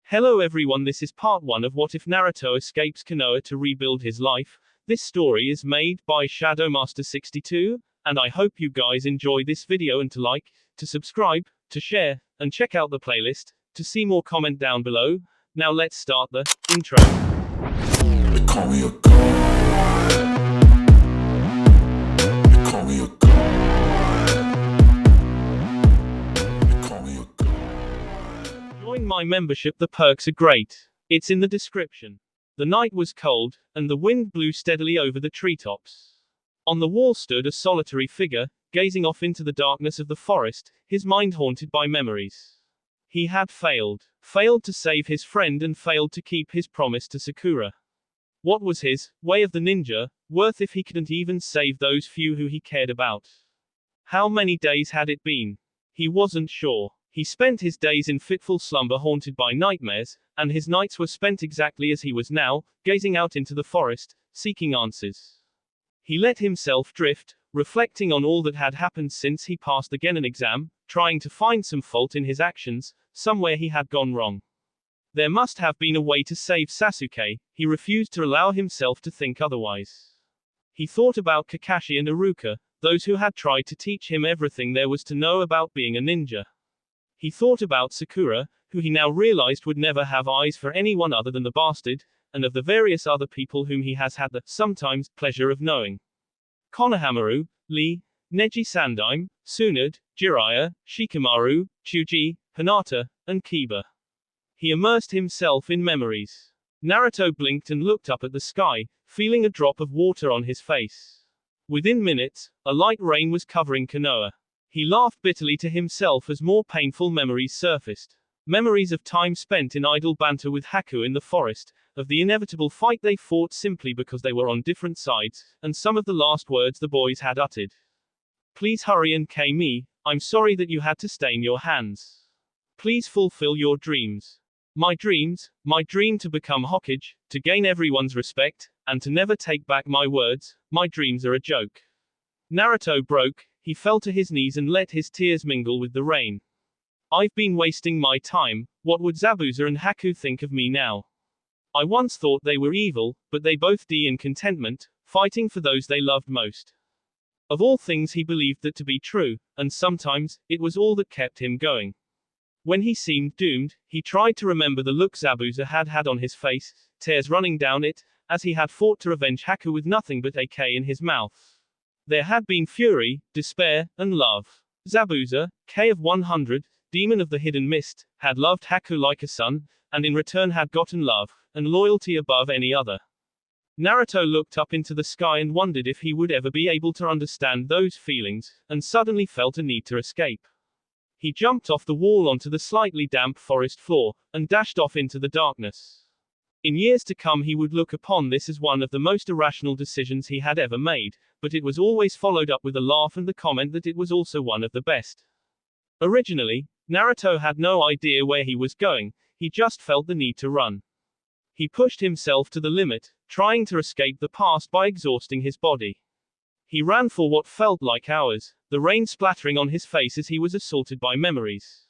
Hello everyone, this is part 1 of What If Naruto Escapes Konoha to Rebuild His Life. This story is made by Shadowmaster62, and I hope you guys enjoy this video and to like, to subscribe, to share, and check out the playlist, to see more comment down below. Now let's start the intro. They call me a god. They call me a god. They call me a god. Join my membership, the perks are great. It's in the description. The night was cold, and the wind blew steadily over the treetops. On the wall stood a solitary figure, gazing off into the darkness of the forest, his mind haunted by memories. He had failed to save his friend and failed to keep his promise to Sakura. What was his way of the ninja worth if he couldn't even save those few who he cared about? How many days had it been? He wasn't sure. He spent his days in fitful slumber haunted by nightmares, and his nights were spent exactly as he was now, gazing out into the forest, seeking answers. He let himself drift, reflecting on all that had happened since he passed the Genin exam, trying to find some fault in his actions, somewhere he had gone wrong. There must have been a way to save Sasuke. He refused to allow himself to think otherwise. He thought about Kakashi and Iruka, those who had tried to teach him everything there was to know about being a ninja. He thought about Sakura, who he now realized would never have eyes for anyone other than the bastard, and of the various other people whom he has had the, sometimes, pleasure of knowing. Konohamaru, Lee, Neji Sandaime, Tsunade, Jiraiya, Shikamaru, Chuji, Hinata, and Kiba. He immersed himself in memories. Naruto blinked and looked up at the sky, feeling a drop of water on his face. Within minutes, a light rain was covering Konoha. He laughed bitterly to himself as more painful memories surfaced. Memories of time spent in idle banter with Haku in the forest, of the inevitable fight they fought simply because they were on different sides, and some of the last words the boys had uttered. Please hurry and me, I'm sorry that you had to stain your hands. Please fulfill your dreams. My dream to become Hokage, to gain everyone's respect, and to never take back my words, my dreams are a joke. Naruto broke, he fell to his knees and let his tears mingle with the rain. I've been wasting my time, what would Zabuza and Haku think of me now? I once thought they were evil, but they both die in contentment, fighting for those they loved most. Of all things he believed that to be true, and sometimes, it was all that kept him going. When he seemed doomed, he tried to remember the look Zabuza had had on his face, tears running down it, as he had fought to revenge Haku with nothing but AK in his mouth. There had been fury, despair, and love. Zabuza, K of 100, demon of the hidden mist, had loved Haku like a son, and in return had gotten love, and loyalty above any other. Naruto looked up into the sky and wondered if he would ever be able to understand those feelings, and suddenly felt a need to escape. He jumped off the wall onto the slightly damp forest floor, and dashed off into the darkness. In years to come he would look upon this as one of the most irrational decisions he had ever made, but it was always followed up with a laugh and the comment that it was also one of the best. Originally, Naruto had no idea where he was going, he just felt the need to run. He pushed himself to the limit, trying to escape the past by exhausting his body. He ran for what felt like hours, the rain splattering on his face as he was assaulted by memories.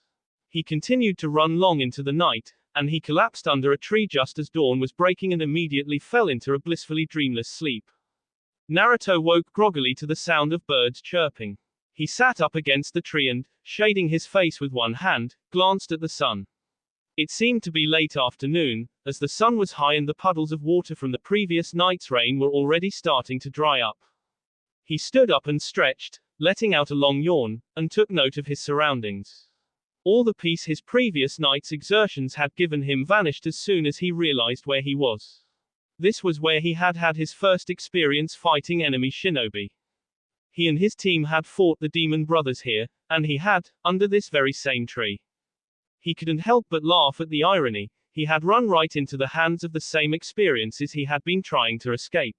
He continued to run long into the night, and he collapsed under a tree just as dawn was breaking and immediately fell into a blissfully dreamless sleep. Naruto woke groggily to the sound of birds chirping. He sat up against the tree and, shading his face with one hand, glanced at the sun. It seemed to be late afternoon, as the sun was high and the puddles of water from the previous night's rain were already starting to dry up. He stood up and stretched, letting out a long yawn, and took note of his surroundings. All the peace his previous night's exertions had given him vanished as soon as he realized where he was. This was where he had had his first experience fighting enemy shinobi. He and his team had fought the demon brothers here, and he had, under this very same tree. He couldn't help but laugh at the irony, he had run right into the hands of the same experiences he had been trying to escape.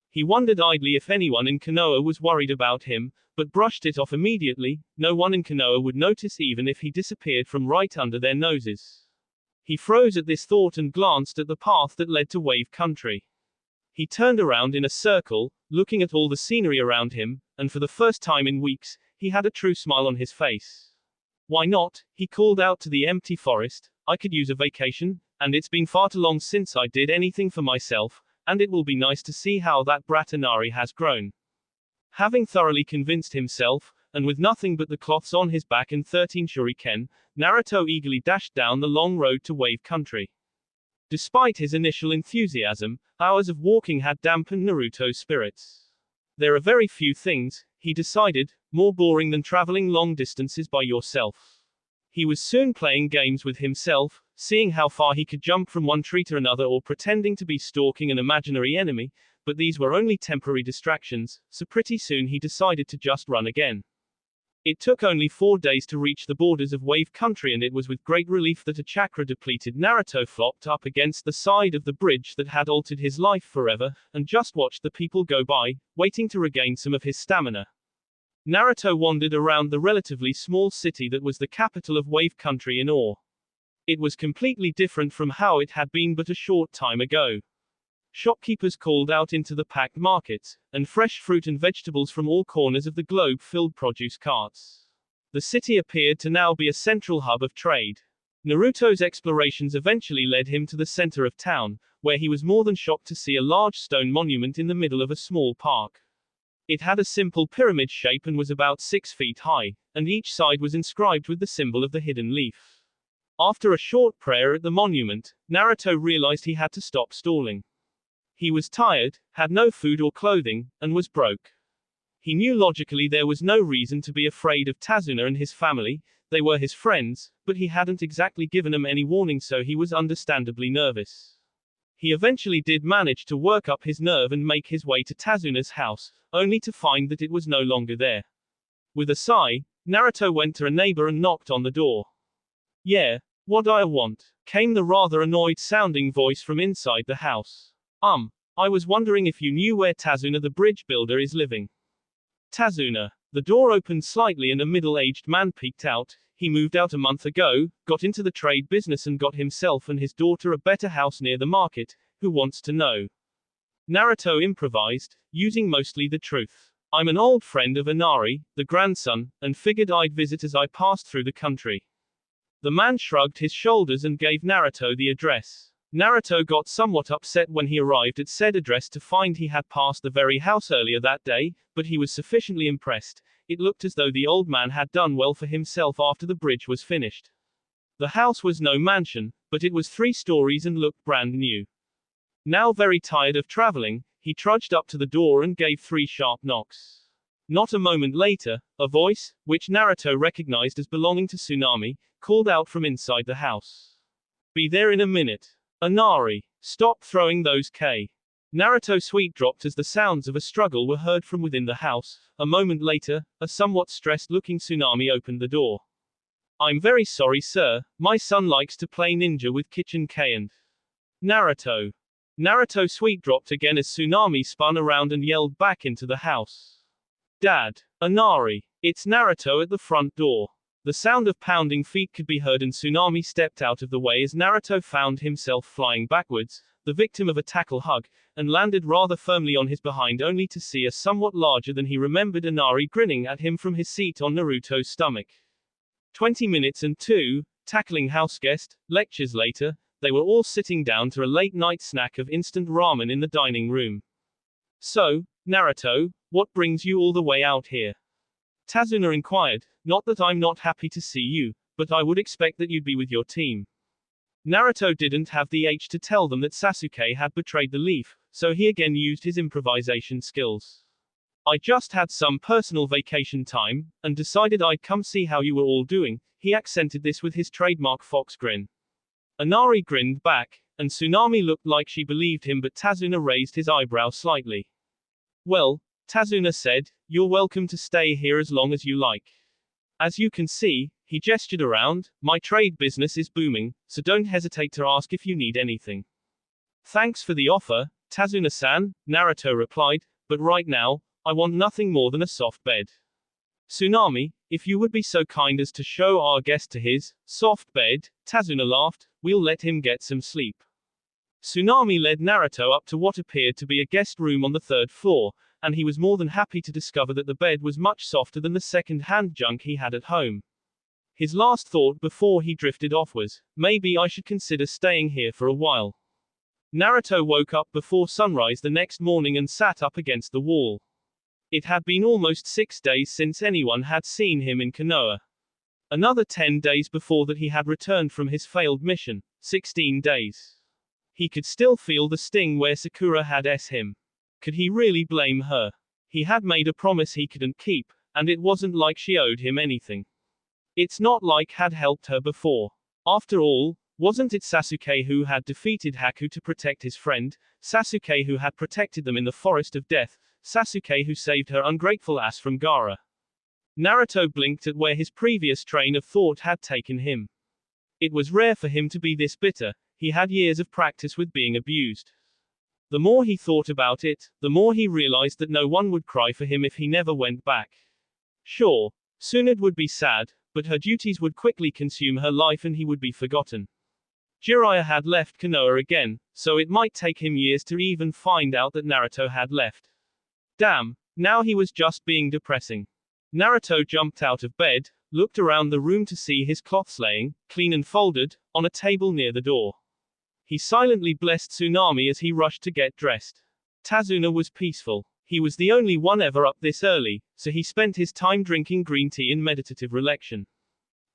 He wondered idly if anyone in Konoha was worried about him, but brushed it off immediately. No one in Konoha would notice even if he disappeared from right under their noses. He froze at this thought and glanced at the path that led to Wave Country. He turned around in a circle, looking at all the scenery around him, and for the first time in weeks, he had a true smile on his face. Why not? He called out to the empty forest. I could use a vacation, and it's been far too long since I did anything for myself, and it will be nice to see how that brat Inari has grown. Having thoroughly convinced himself, and with nothing but the cloths on his back and 13 shuriken, Naruto eagerly dashed down the long road to Wave Country. Despite his initial enthusiasm, hours of walking had dampened Naruto's spirits. There are very few things, he decided, more boring than traveling long distances by yourself. He was soon playing games with himself, seeing how far he could jump from one tree to another or pretending to be stalking an imaginary enemy, but these were only temporary distractions, so pretty soon he decided to just run again. It took only 4 days to reach the borders of Wave Country, and it was with great relief that a chakra-depleted Naruto flopped up against the side of the bridge that had altered his life forever, and just watched the people go by, waiting to regain some of his stamina. Naruto wandered around the relatively small city that was the capital of Wave Country in awe. It was completely different from how it had been but a short time ago. Shopkeepers called out into the packed markets, and fresh fruit and vegetables from all corners of the globe filled produce carts. The city appeared to now be a central hub of trade. Naruto's explorations eventually led him to the center of town, where he was more than shocked to see a large stone monument in the middle of a small park. It had a simple pyramid shape and was about 6 feet high, and each side was inscribed with the symbol of the hidden leaf. After a short prayer at the monument, Naruto realized he had to stop stalling. He was tired, had no food or clothing, and was broke. He knew logically there was no reason to be afraid of Tazuna and his family, they were his friends, but he hadn't exactly given them any warning, so he was understandably nervous. He eventually did manage to work up his nerve and make his way to Tazuna's house, only to find that it was no longer there. With a sigh, Naruto went to a neighbor and knocked on the door. "Yeah, what do I want?" came the rather annoyed-sounding voice from inside the house. I was wondering if you knew where Tazuna the bridge builder is living." Tazuna. The door opened slightly and a middle-aged man peeked out. He moved out a month ago, got into the trade business and got himself and his daughter a better house near the market. Who wants to know? Naruto improvised, using mostly the truth. "I'm an old friend of Inari, the grandson, and figured I'd visit as I passed through the country." The man shrugged his shoulders and gave Naruto the address. Naruto got somewhat upset when he arrived at said address to find he had passed the very house earlier that day, but he was sufficiently impressed. It looked as though the old man had done well for himself after the bridge was finished. The house was no mansion, but it was 3 stories and looked brand new. Now very tired of traveling, he trudged up to the door and gave 3 sharp knocks. Not a moment later, a voice, which Naruto recognized as belonging to Tsunami, called out from inside the house. "Be there in a minute. Inari, stop throwing those K." Naruto sweet dropped as the sounds of a struggle were heard from within the house. A moment later, a somewhat stressed-looking Tsunami opened the door. "I'm very sorry, sir. My son likes to play ninja with Kitchen K and Naruto." Naruto sweet dropped again as Tsunami spun around and yelled back into the house. "Dad! Inari! It's Naruto at the front door." The sound of pounding feet could be heard and Tsunami stepped out of the way as Naruto found himself flying backwards, the victim of a tackle hug, and landed rather firmly on his behind only to see a somewhat larger than he remembered Inari grinning at him from his seat on Naruto's stomach. 20 minutes and 2, tackling houseguest, lectures later, they were all sitting down to a late-night snack of instant ramen in the dining room. "So, Naruto, what brings you all the way out here?" Tazuna inquired. "Not that I'm not happy to see you, but I would expect that you'd be with your team." Naruto didn't have the H to tell them that Sasuke had betrayed the leaf, so he again used his improvisation skills. "I just had some personal vacation time, and decided I'd come see how you were all doing." He accented this with his trademark fox grin. Inari grinned back, and Tsunami looked like she believed him, but Tazuna raised his eyebrow slightly. "Well," Tazuna said, "you're welcome to stay here as long as you like. As you can see," he gestured around, "my trade business is booming, so don't hesitate to ask if you need anything." "Thanks for the offer, Tazuna-san," Naruto replied, "but right now, I want nothing more than a soft bed." "Tsunami, if you would be so kind as to show our guest to his soft bed," Tazuna laughed, "we'll let him get some sleep." Tsunami led Naruto up to what appeared to be a guest room on the 3rd floor, and he was more than happy to discover that the bed was much softer than the second-hand junk he had at home. His last thought before he drifted off was, maybe I should consider staying here for a while. Naruto woke up before sunrise the next morning and sat up against the wall. It had been almost 6 days since anyone had seen him in Konoha. Another 10 days before that he had returned from his failed mission, 16 days. He could still feel the sting where Sakura had him. Could he really blame her? He had made a promise he couldn't keep, and it wasn't like she owed him anything. It's not like had helped her before. After all, wasn't it Sasuke who had defeated Haku to protect his friend, Sasuke who had protected them in the forest of death, Sasuke who saved her ungrateful ass from Gaara? Naruto blinked at where his previous train of thought had taken him. It was rare for him to be this bitter, he had years of practice with being abused. The more he thought about it, the more he realized that no one would cry for him if he never went back. Sure, Tsunade would be sad, but her duties would quickly consume her life and he would be forgotten. Jiraiya had left Konoha again, so it might take him years to even find out that Naruto had left. Damn, now he was just being depressing. Naruto jumped out of bed, looked around the room to see his cloths laying, clean and folded, on a table near the door. He silently blessed Tsunami as he rushed to get dressed. Tazuna was peaceful. He was the only one ever up this early, so he spent his time drinking green tea in meditative relaxation.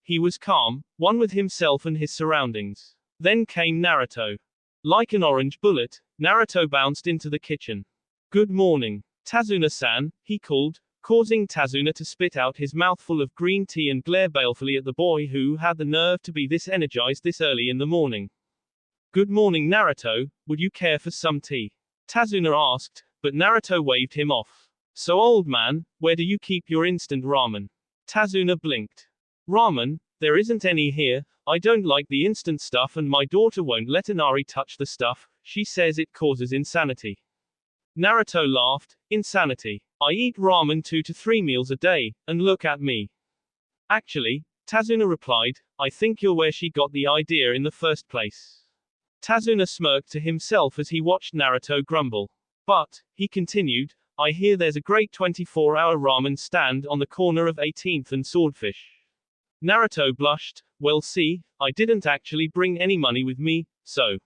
He was calm, one with himself and his surroundings. Then came Naruto. Like an orange bullet, Naruto bounced into the kitchen. Good morning, Tazuna-san, he called, causing Tazuna to spit out his mouthful of green tea and glare balefully at the boy who had the nerve to be this energized this early in the morning. Good morning, Naruto, would you care for some tea? Tazuna asked, but Naruto waved him off. So old man, where do you keep your instant ramen? Tazuna blinked. Ramen? There isn't any here, I don't like the instant stuff and my daughter won't let Inari touch the stuff, she says it causes insanity. Naruto laughed, insanity. I eat ramen 2 to 3 meals a day, and look at me. Actually, Tazuna replied, I think you're where she got the idea in the first place. Tazuna smirked to himself as he watched Naruto grumble. But, he continued, I hear there's a great 24-hour ramen stand on the corner of 18th and Swordfish. Naruto blushed, well see, I didn't actually bring any money with me, so.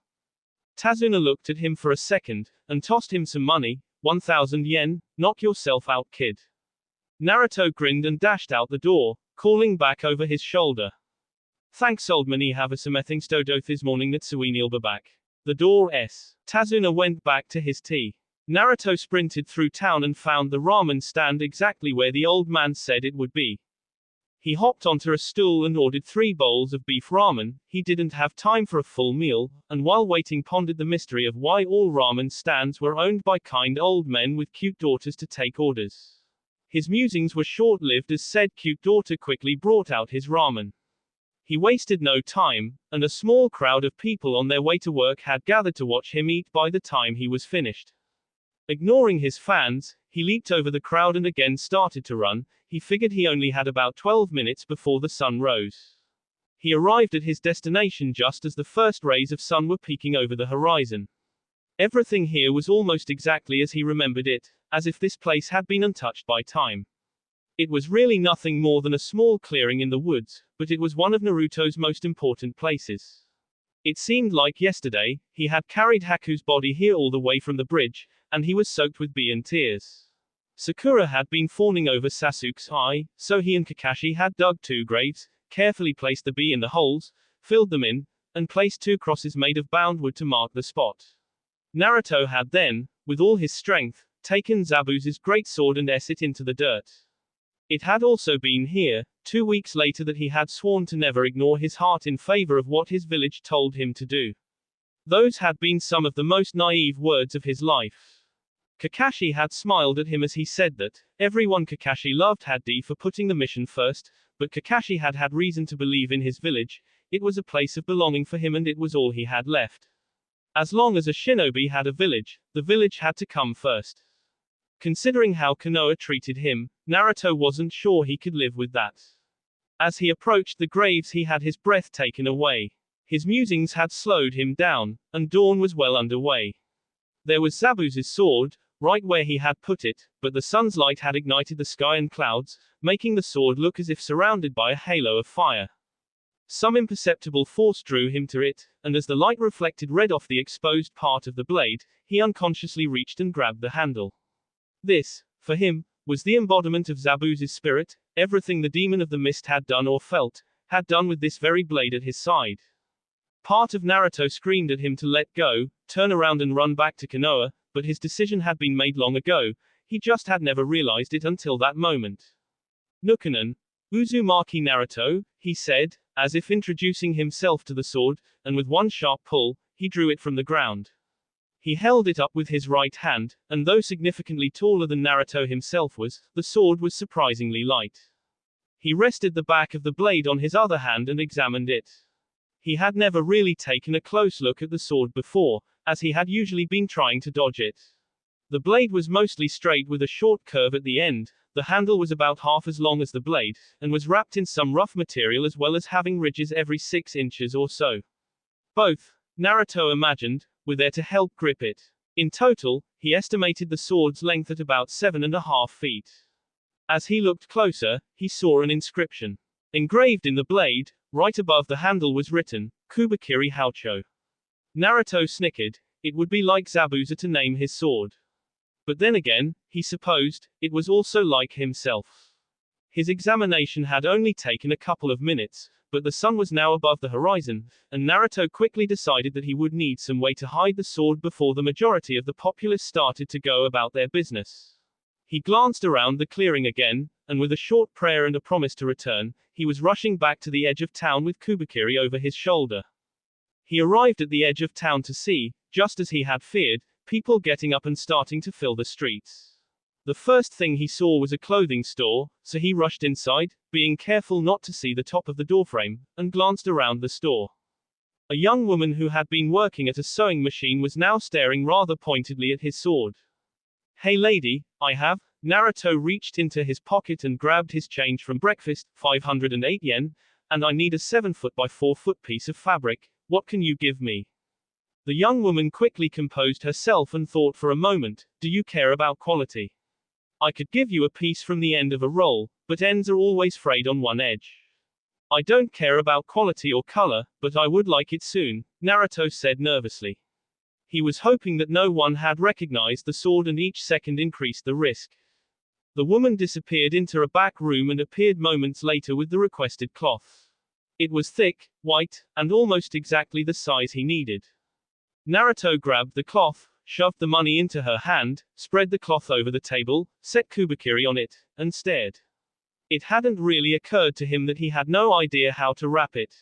Tazuna looked at him for a second, and tossed him some money, 1,000 yen, knock yourself out kid. Naruto grinned and dashed out the door, calling back over his shoulder. Thanks old man, have a something stodo this morning Natsuini'll be back. The door s. Tazuna went back to his tea. Naruto sprinted through town and found the ramen stand exactly where the old man said it would be. He hopped onto a stool and ordered 3 bowls of beef ramen. He didn't have time for a full meal, and while waiting pondered the mystery of why all ramen stands were owned by kind old men with cute daughters to take orders. His musings were short-lived as said cute daughter quickly brought out his ramen. He wasted no time, and a small crowd of people on their way to work had gathered to watch him eat by the time he was finished. Ignoring his fans, he leaped over the crowd and again started to run. He figured he only had about 12 minutes before the sun rose. He arrived at his destination just as the first rays of sun were peeking over the horizon. Everything here was almost exactly as he remembered it, as if this place had been untouched by time. It was really nothing more than a small clearing in the woods, but it was one of Naruto's most important places. It seemed like yesterday, he had carried Haku's body here all the way from the bridge, and he was soaked with and tears. Sakura had been fawning over Sasuke's eye, so he and Kakashi had dug 2 graves, carefully placed the bee in the holes, filled them in, and placed 2 crosses made of bound wood to mark the spot. Naruto had then, with all his strength, taken Zabuza's great sword and it into the dirt. It had also been here, 2 weeks later, that he had sworn to never ignore his heart in favor of what his village told him to do. Those had been some of the most naive words of his life. Kakashi had smiled at him as he said that, everyone Kakashi loved had for putting the mission first, but Kakashi had had reason to believe in his village. It was a place of belonging for him and it was all he had left. As long as a shinobi had a village, the village had to come first. Considering how Konoha treated him, Naruto wasn't sure he could live with that. As he approached the graves he had his breath taken away. His musings had slowed him down, and dawn was well underway. There was Zabuza's sword, right where he had put it, but the sun's light had ignited the sky and clouds, making the sword look as if surrounded by a halo of fire. Some imperceptible force drew him to it, and as the light reflected red off the exposed part of the blade, he unconsciously reached and grabbed the handle. This, for him, was the embodiment of Zabuza's spirit. Everything the demon of the mist had done or felt, had done with this very blade at his side. Part of Naruto screamed at him to let go, turn around and run back to Konoha, but his decision had been made long ago, he just had never realized it until that moment. Nukanon, Uzumaki Naruto, he said, as if introducing himself to the sword, and with one sharp pull, he drew it from the ground. He held it up with his right hand, and though significantly taller than Naruto himself was, the sword was surprisingly light. He rested the back of the blade on his other hand and examined it. He had never really taken a close look at the sword before, as he had usually been trying to dodge it. The blade was mostly straight with a short curve at the end, the handle was about half as long as the blade, and was wrapped in some rough material as well as having ridges every 6 inches or so. Both, Naruto imagined, were there to help grip it. In total, he estimated the sword's length at about 7.5 feet. As he looked closer, he saw an inscription. Engraved in the blade, right above the handle was written, Kubakiri Haucho. Naruto snickered. It would be like Zabuza to name his sword. But then again, he supposed, it was also like himself. His examination had only taken a couple of minutes, but the sun was now above the horizon, and Naruto quickly decided that he would need some way to hide the sword before the majority of the populace started to go about their business. He glanced around the clearing again, and with a short prayer and a promise to return, he was rushing back to the edge of town with Kubakiri over his shoulder. He arrived at the edge of town to see, just as he had feared, people getting up and starting to fill the streets. The first thing he saw was a clothing store, so he rushed inside, being careful not to see the top of the doorframe, and glanced around the store. A young woman who had been working at a sewing machine was now staring rather pointedly at his sword. Hey lady, I have. Naruto reached into his pocket and grabbed his change from breakfast, 508 yen, and I need a 7-foot by 4-foot piece of fabric. What can you give me? The young woman quickly composed herself and thought for a moment, do you care about quality? I could give you a piece from the end of a roll, but ends are always frayed on one edge. I don't care about quality or color, but I would like it soon, Naruto said nervously. He was hoping that no one had recognized the sword and each second increased the risk. The woman disappeared into a back room and appeared moments later with the requested cloth. It was thick, white, and almost exactly the size he needed. Naruto grabbed the cloth, shoved the money into her hand, spread the cloth over the table, set Kubakiri on it, and stared. It hadn't really occurred to him that he had no idea how to wrap it.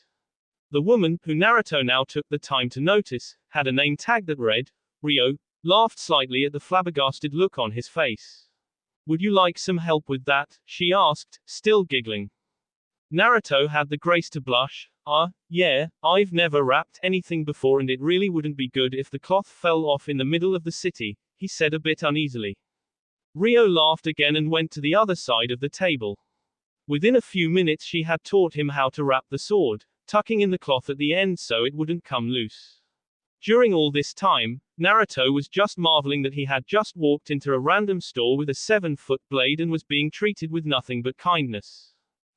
The woman, who Naruto now took the time to notice, had a name tag that read, Ryo, laughed slightly at the flabbergasted look on his face. Would you like some help with that? She asked, still giggling. Naruto had the grace to blush. Yeah, I've never wrapped anything before and it really wouldn't be good if the cloth fell off in the middle of the city, he said a bit uneasily. Ryo laughed again and went to the other side of the table. Within a few minutes she had taught him how to wrap the sword, tucking in the cloth at the end so it wouldn't come loose. During all this time, Naruto was just marveling that he had just walked into a random store with a 7-foot blade and was being treated with nothing but kindness.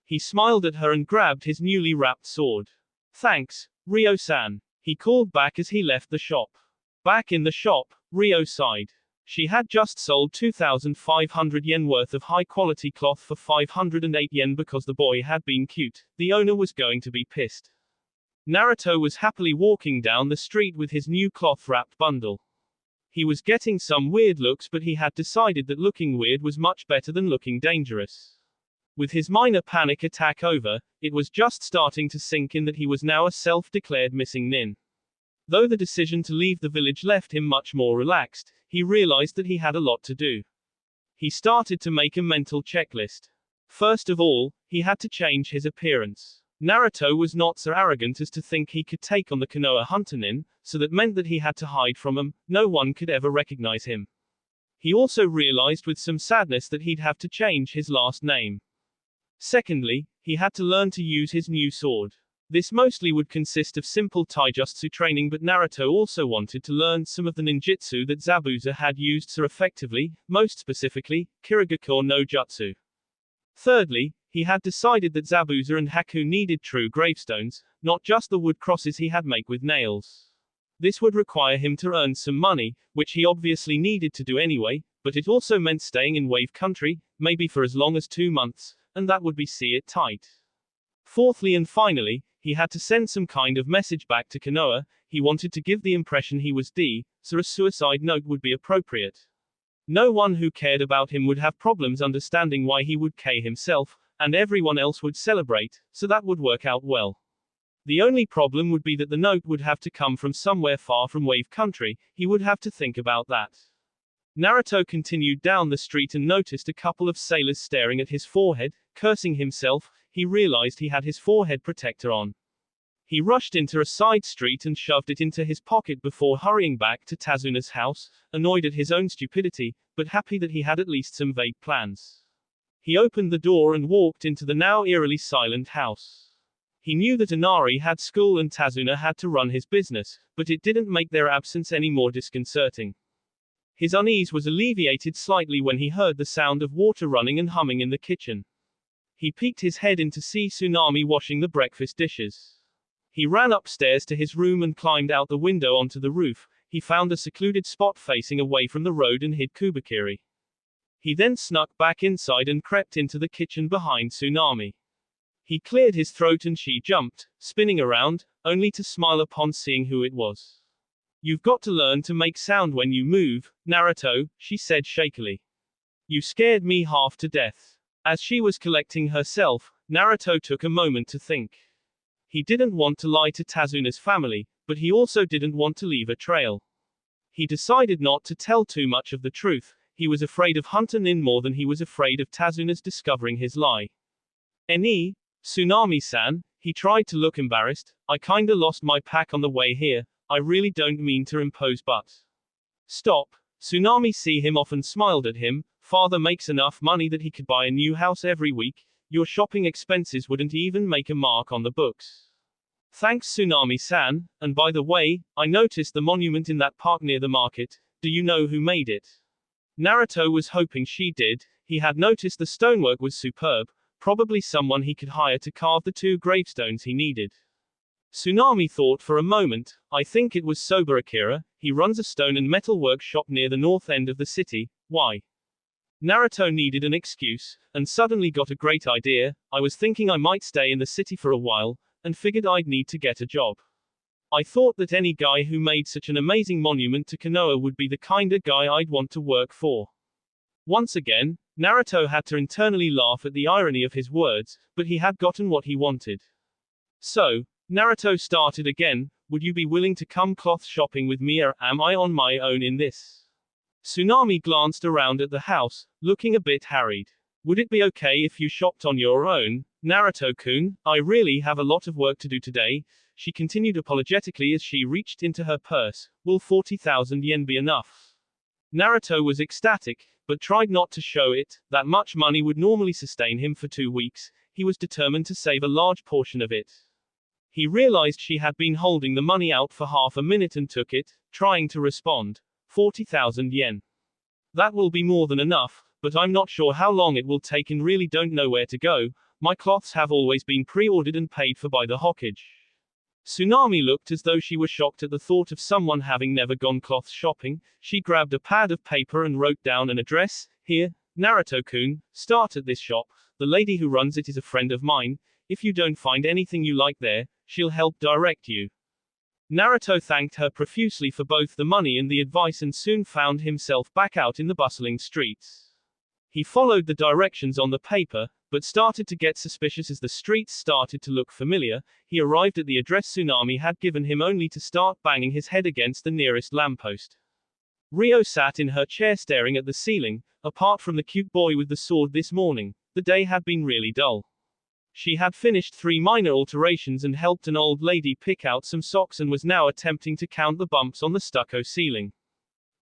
He smiled at her and grabbed his newly wrapped sword. Thanks, Ryo-san, he called back as he left the shop. Back in the shop, Ryo sighed. She had just sold 2,500 yen worth of high-quality cloth for 508 yen because the boy had been cute. The owner was going to be pissed. Naruto was happily walking down the street with his new cloth-wrapped bundle. He was getting some weird looks, but he had decided that looking weird was much better than looking dangerous. With his minor panic attack over, it was just starting to sink in that he was now a self-declared missing nin. Though the decision to leave the village left him much more relaxed, he realized that he had a lot to do. He started to make a mental checklist. First of all, he had to change his appearance. Naruto was not so arrogant as to think he could take on the Konoha hunter nin, so that meant that he had to hide from him, no one could ever recognize him. He also realized with some sadness that he'd have to change his last name. Secondly, he had to learn to use his new sword. This mostly would consist of simple taijutsu training, but Naruto also wanted to learn some of the ninjutsu that Zabuza had used so effectively, most specifically, Kirigakure no Jutsu. Thirdly, he had decided that Zabuza and Haku needed true gravestones, not just the wood crosses he had made with nails. This would require him to earn some money, which he obviously needed to do anyway, but it also meant staying in Wave Country, maybe for as long as 2 months, and that would be see it tight. Fourthly and finally, he had to send some kind of message back to Konoha. He wanted to give the impression he was so a suicide note would be appropriate. No one who cared about him would have problems understanding why he would kill himself, and everyone else would celebrate, so that would work out well. The only problem would be that the note would have to come from somewhere far from Wave Country. He would have to think about that. Naruto continued down the street and noticed a couple of sailors staring at his forehead, cursing himself. He realized he had his forehead protector on. He rushed into a side street and shoved it into his pocket before hurrying back to Tazuna's house, annoyed at his own stupidity, but happy that he had at least some vague plans. He opened the door and walked into the now eerily silent house. He knew that Inari had school and Tazuna had to run his business, but it didn't make their absence any more disconcerting. His unease was alleviated slightly when he heard the sound of water running and humming in the kitchen. He peeked his head in to see Tsunami washing the breakfast dishes. He ran upstairs to his room and climbed out the window onto the roof. He found a secluded spot facing away from the road and hid Kubikiri. He then snuck back inside and crept into the kitchen behind Tsunami. He cleared his throat and she jumped, spinning around, only to smile upon seeing who it was. "You've got to learn to make sound when you move, Naruto," she said shakily. "You scared me half to death." As she was collecting herself, Naruto took a moment to think. He didn't want to lie to Tazuna's family, but he also didn't want to leave a trail. He decided not to tell too much of the truth. He was afraid of Hunter Nin more than he was afraid of Tazuna's discovering his lie. "Ne, Tsunami-san," he tried to look embarrassed, "I kinda lost my pack on the way here. I really don't mean to impose, but..." "Stop." Tsunami see him off and smiled at him. "Father makes enough money that he could buy a new house every week. Your shopping expenses wouldn't even make a mark on the books." "Thanks, Tsunami-san, and by the way, I noticed the monument in that park near the market. Do you know who made it?" Naruto was hoping she did. He had noticed the stonework was superb, probably someone he could hire to carve the 2 gravestones he needed. Tsunami thought for a moment. "I think it was Soba Akira. He runs a stone and metal workshop near the north end of the city. Why?" Naruto needed an excuse, and suddenly got a great idea. "I was thinking I might stay in the city for a while, and figured I'd need to get a job. I thought that any guy who made such an amazing monument to Konoha would be the kinda guy I'd want to work for." Once again, Naruto had to internally laugh at the irony of his words, but he had gotten what he wanted. So, Naruto started again. "Would you be willing to come cloth shopping with me, or am I on my own in this?" Tsunami glanced around at the house, looking a bit harried. "Would it be okay if you shopped on your own, Naruto-kun? I really have a lot of work to do today," she continued apologetically as she reached into her purse. "Will 40,000 yen be enough?" Naruto was ecstatic, but tried not to show it. That much money would normally sustain him for 2 weeks. He was determined to save a large portion of it. He realized she had been holding the money out for half a minute and took it, trying to respond. 40,000 yen. "That will be more than enough, but I'm not sure how long it will take and really don't know where to go. My cloths have always been pre-ordered and paid for by the Hokage." Tsunami looked as though she were shocked at the thought of someone having never gone cloth shopping. She grabbed a pad of paper and wrote down an address. "Here, Naruto-kun, start at this shop. The lady who runs it is a friend of mine. If you don't find anything you like there, she'll help direct you." Naruto thanked her profusely for both the money and the advice and soon found himself back out in the bustling streets. He followed the directions on the paper, but started to get suspicious as the streets started to look familiar. He arrived at the address Tsunami had given him only to start banging his head against the nearest lamppost. Rio sat in her chair staring at the ceiling. Apart from the cute boy with the sword this morning, the day had been really dull. She had finished 3 minor alterations and helped an old lady pick out some socks and was now attempting to count the bumps on the stucco ceiling.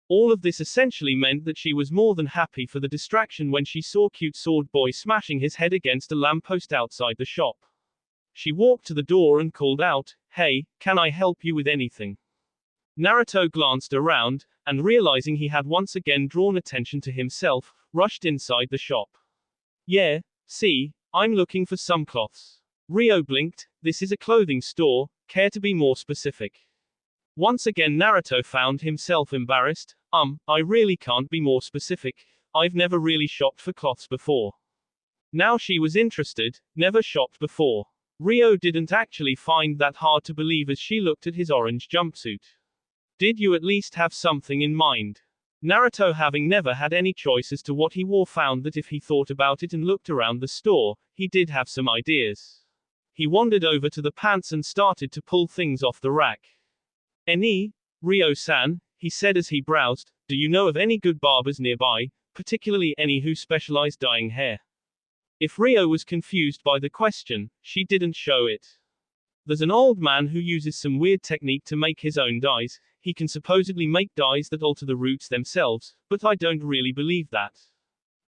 All of this essentially meant that she was more than happy for the distraction when she saw cute sword boy smashing his head against a lamppost outside the shop. She walked to the door and called out, "Hey, can I help you with anything?" Naruto glanced around, and realizing he had once again drawn attention to himself, rushed inside the shop. "Yeah, see, I'm looking for some cloths." Ryo blinked. "This is a clothing store, care to be more specific?" Once again Naruto found himself embarrassed. I really can't be more specific. I've never really shopped for cloths before." Now she was interested, never shopped before. Ryo didn't actually find that hard to believe as she looked at his orange jumpsuit. "Did you at least have something in mind?" Naruto, having never had any choice as to what he wore, found that if he thought about it and looked around the store, he did have some ideas. He wandered over to the pants and started to pull things off the rack. "Any, Ryo-san," he said as he browsed, "do you know of any good barbers nearby, particularly any who specialize dyeing hair?" If Ryo was confused by the question, she didn't show it. "There's an old man who uses some weird technique to make his own dyes. He can supposedly make dyes that alter the roots themselves, but I don't really believe that."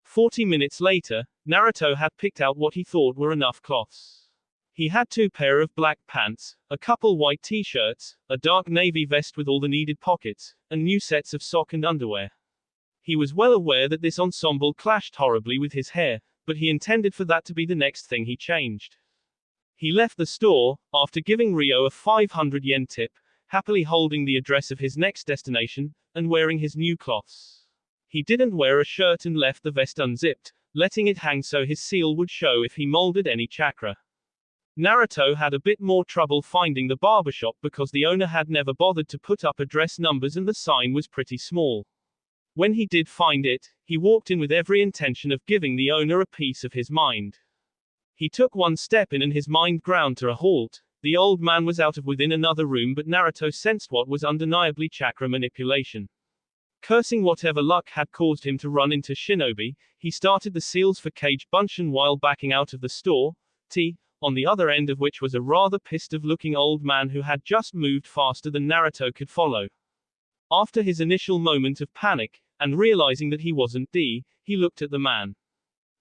40 minutes later, Naruto had picked out what he thought were enough cloths. He had 2 pair of black pants, a couple white t-shirts, a dark navy vest with all the needed pockets, and new sets of sock and underwear. He was well aware that this ensemble clashed horribly with his hair, but he intended for that to be the next thing he changed. He left the store, after giving Ryo a 500 yen tip, happily holding the address of his next destination, and wearing his new cloths. He didn't wear a shirt and left the vest unzipped, letting it hang so his seal would show if he molded any chakra. Naruto had a bit more trouble finding the barbershop because the owner had never bothered to put up address numbers and the sign was pretty small. When he did find it, he walked in with every intention of giving the owner a piece of his mind. He took one step in and his mind ground to a halt. The old man was out of within another room, but Naruto sensed what was undeniably chakra manipulation. Cursing whatever luck had caused him to run into Shinobi, he started the seals for Cage Bunshin while backing out of the store, on the other end of which was a rather pissed-off-looking old man who had just moved faster than Naruto could follow. After his initial moment of panic, and realizing that he wasn't he looked at the man.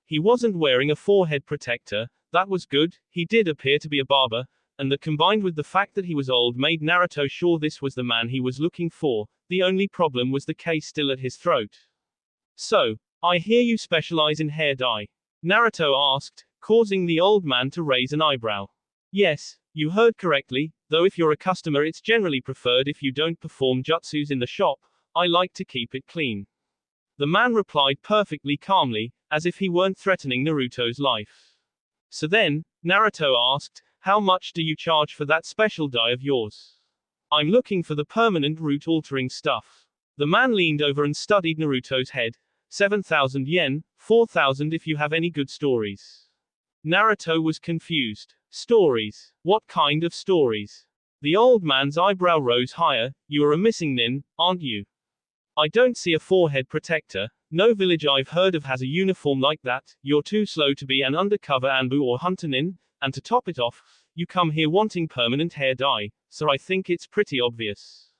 He wasn't wearing a forehead protector. That was good. He did appear to be a barber, and that combined with the fact that he was old made Naruto sure this was the man he was looking for. The only problem was the case still at his throat. "So, I hear you specialize in hair dye?" Naruto asked, causing the old man to raise an eyebrow. "Yes, you heard correctly, though if you're a customer it's generally preferred if you don't perform jutsus in the shop. I like to keep it clean." The man replied perfectly calmly, as if he weren't threatening Naruto's life. So then, Naruto asked, "How much do you charge for that special dye of yours?" "I'm looking for the permanent root-altering stuff." The man leaned over and studied Naruto's head. 7,000 yen, 4,000 if you have any good stories." Naruto was confused. "Stories? What kind of stories?" The old man's eyebrow rose higher. "You are a missing nin, aren't you?" "I don't see a forehead protector. No village I've heard of has a uniform like that. You're too slow to be an undercover Anbu or hunter nin, and to top it off, you come here wanting permanent hair dye, so I think it's pretty obvious."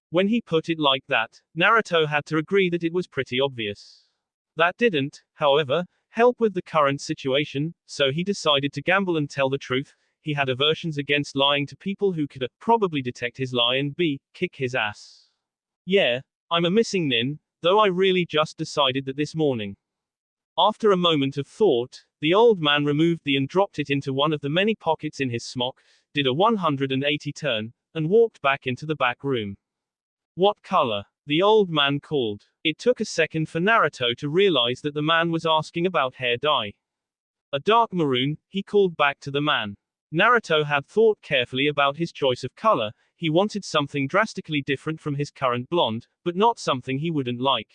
When he put it like that, Naruto had to agree that it was pretty obvious. That didn't, however, help with the current situation, so he decided to gamble and tell the truth. He had aversions against lying to people who could probably detect his lie and kick his ass. "Yeah, I'm a missing nin, though I really just decided that this morning." After a moment of thought, the old man removed the and dropped it into one of the many pockets in his smock, did a 180 turn, and walked back into the back room. "What color?" the old man called. It took a second for Naruto to realize that the man was asking about hair dye. "A dark maroon," he called back to the man. Naruto had thought carefully about his choice of color. He wanted something drastically different from his current blonde, but not something he wouldn't like.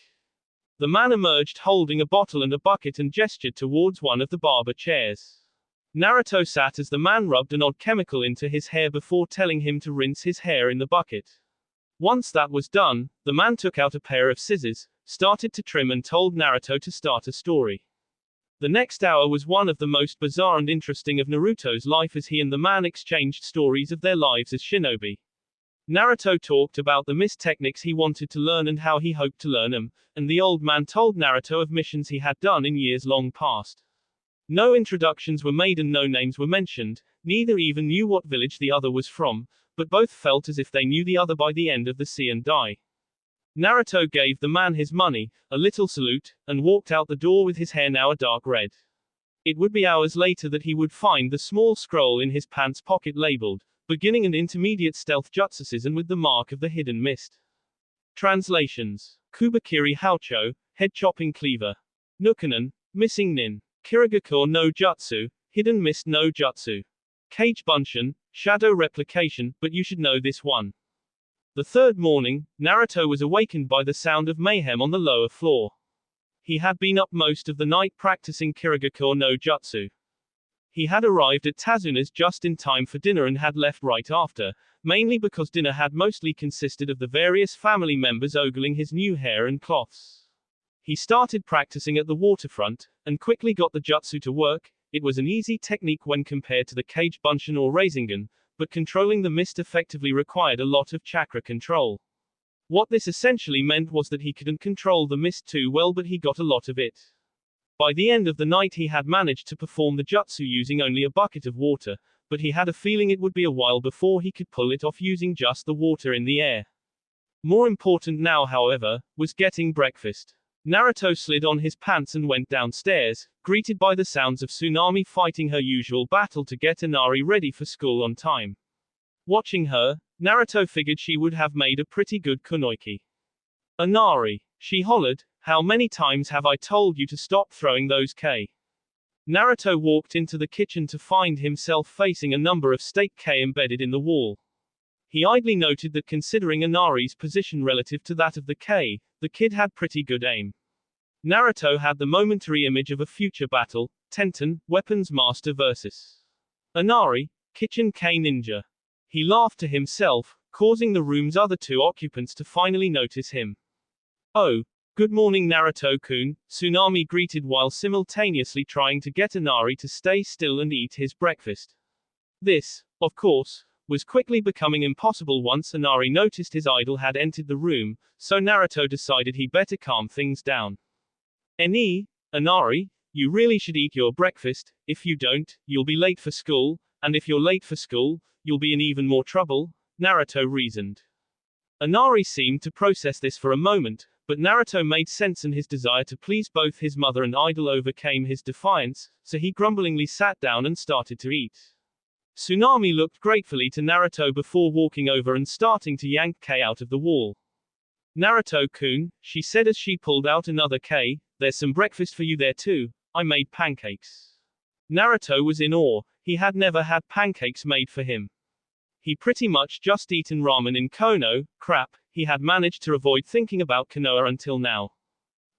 The man emerged holding a bottle and a bucket and gestured towards one of the barber chairs. Naruto sat as the man rubbed an odd chemical into his hair before telling him to rinse his hair in the bucket. Once that was done, the man took out a pair of scissors, started to trim and told Naruto to start a story. The next hour was one of the most bizarre and interesting of Naruto's life as he and the man exchanged stories of their lives as shinobi. Naruto talked about the mist techniques he wanted to learn and how he hoped to learn them, and the old man told Naruto of missions he had done in years long past. No introductions were made and no names were mentioned. neither even knew what village the other was from, but both felt as if they knew the other by the end of the see and die. Naruto gave the man his money, a little salute, and walked out the door with his hair now a dark red. It would be hours later that he would find the small scroll in his pants pocket labeled, beginning and intermediate stealth jutsusism with the mark of the hidden mist. Translations. Kubakiri Haucho, head chopping cleaver. Nukanen, missing nin. Kirigakure no jutsu, hidden mist no jutsu. Kage bunshin, shadow replication, but you should know this one. The third morning, Naruto was awakened by the sound of mayhem on the lower floor. He had been up most of the night practicing Kirigakure no jutsu. He had arrived at Tazuna's just in time for dinner and had left right after, mainly because dinner had mostly consisted of the various family members ogling his new hair and cloths. He started practicing at the waterfront, and quickly got the jutsu to work. It was an easy technique when compared to the Kage bunshin or Rasengan, but controlling the mist effectively required a lot of chakra control. What this essentially meant was that he couldn't control the mist too well, but he got a lot of it. By the end of the night he had managed to perform the jutsu using only a bucket of water, but he had a feeling it would be a while before he could pull it off using just the water in the air. More important now, however, was getting breakfast. Naruto slid on his pants and went downstairs, greeted by the sounds of Tsunami fighting her usual battle to get Inari ready for school on time. Watching her, Naruto figured she would have made a pretty good kunoichi. Inari, she hollered, how many times have I told you to stop throwing those K? Naruto walked into the kitchen to find himself facing a number of stake K embedded in the wall. He idly noted that considering Inari's position relative to that of the K, the kid had pretty good aim. Naruto had the momentary image of a future battle, Tenten, weapons master versus Inari, kitchen K ninja. He laughed to himself, causing the room's other two occupants to finally notice him. Oh, good morning Naruto-kun, Tsunami greeted while simultaneously trying to get Inari to stay still and eat his breakfast. This, of course, was quickly becoming impossible once Inari noticed his idol had entered the room, so Naruto decided he better calm things down. Inari, you really should eat your breakfast. If you don't, you'll be late for school, and if you're late for school, you'll be in even more trouble, Naruto reasoned. Inari seemed to process this for a moment, but Naruto made sense and his desire to please both his mother and idol overcame his defiance, so he grumblingly sat down and started to eat. Tsunami looked gratefully to Naruto before walking over and starting to yank K out of the wall. Naruto-kun, she said as she pulled out another K, there's some breakfast for you there too, I made pancakes. Naruto was in awe, he had never had pancakes made for him. He pretty much just eaten ramen in Konoha, crap, he had managed to avoid thinking about Konoha until now.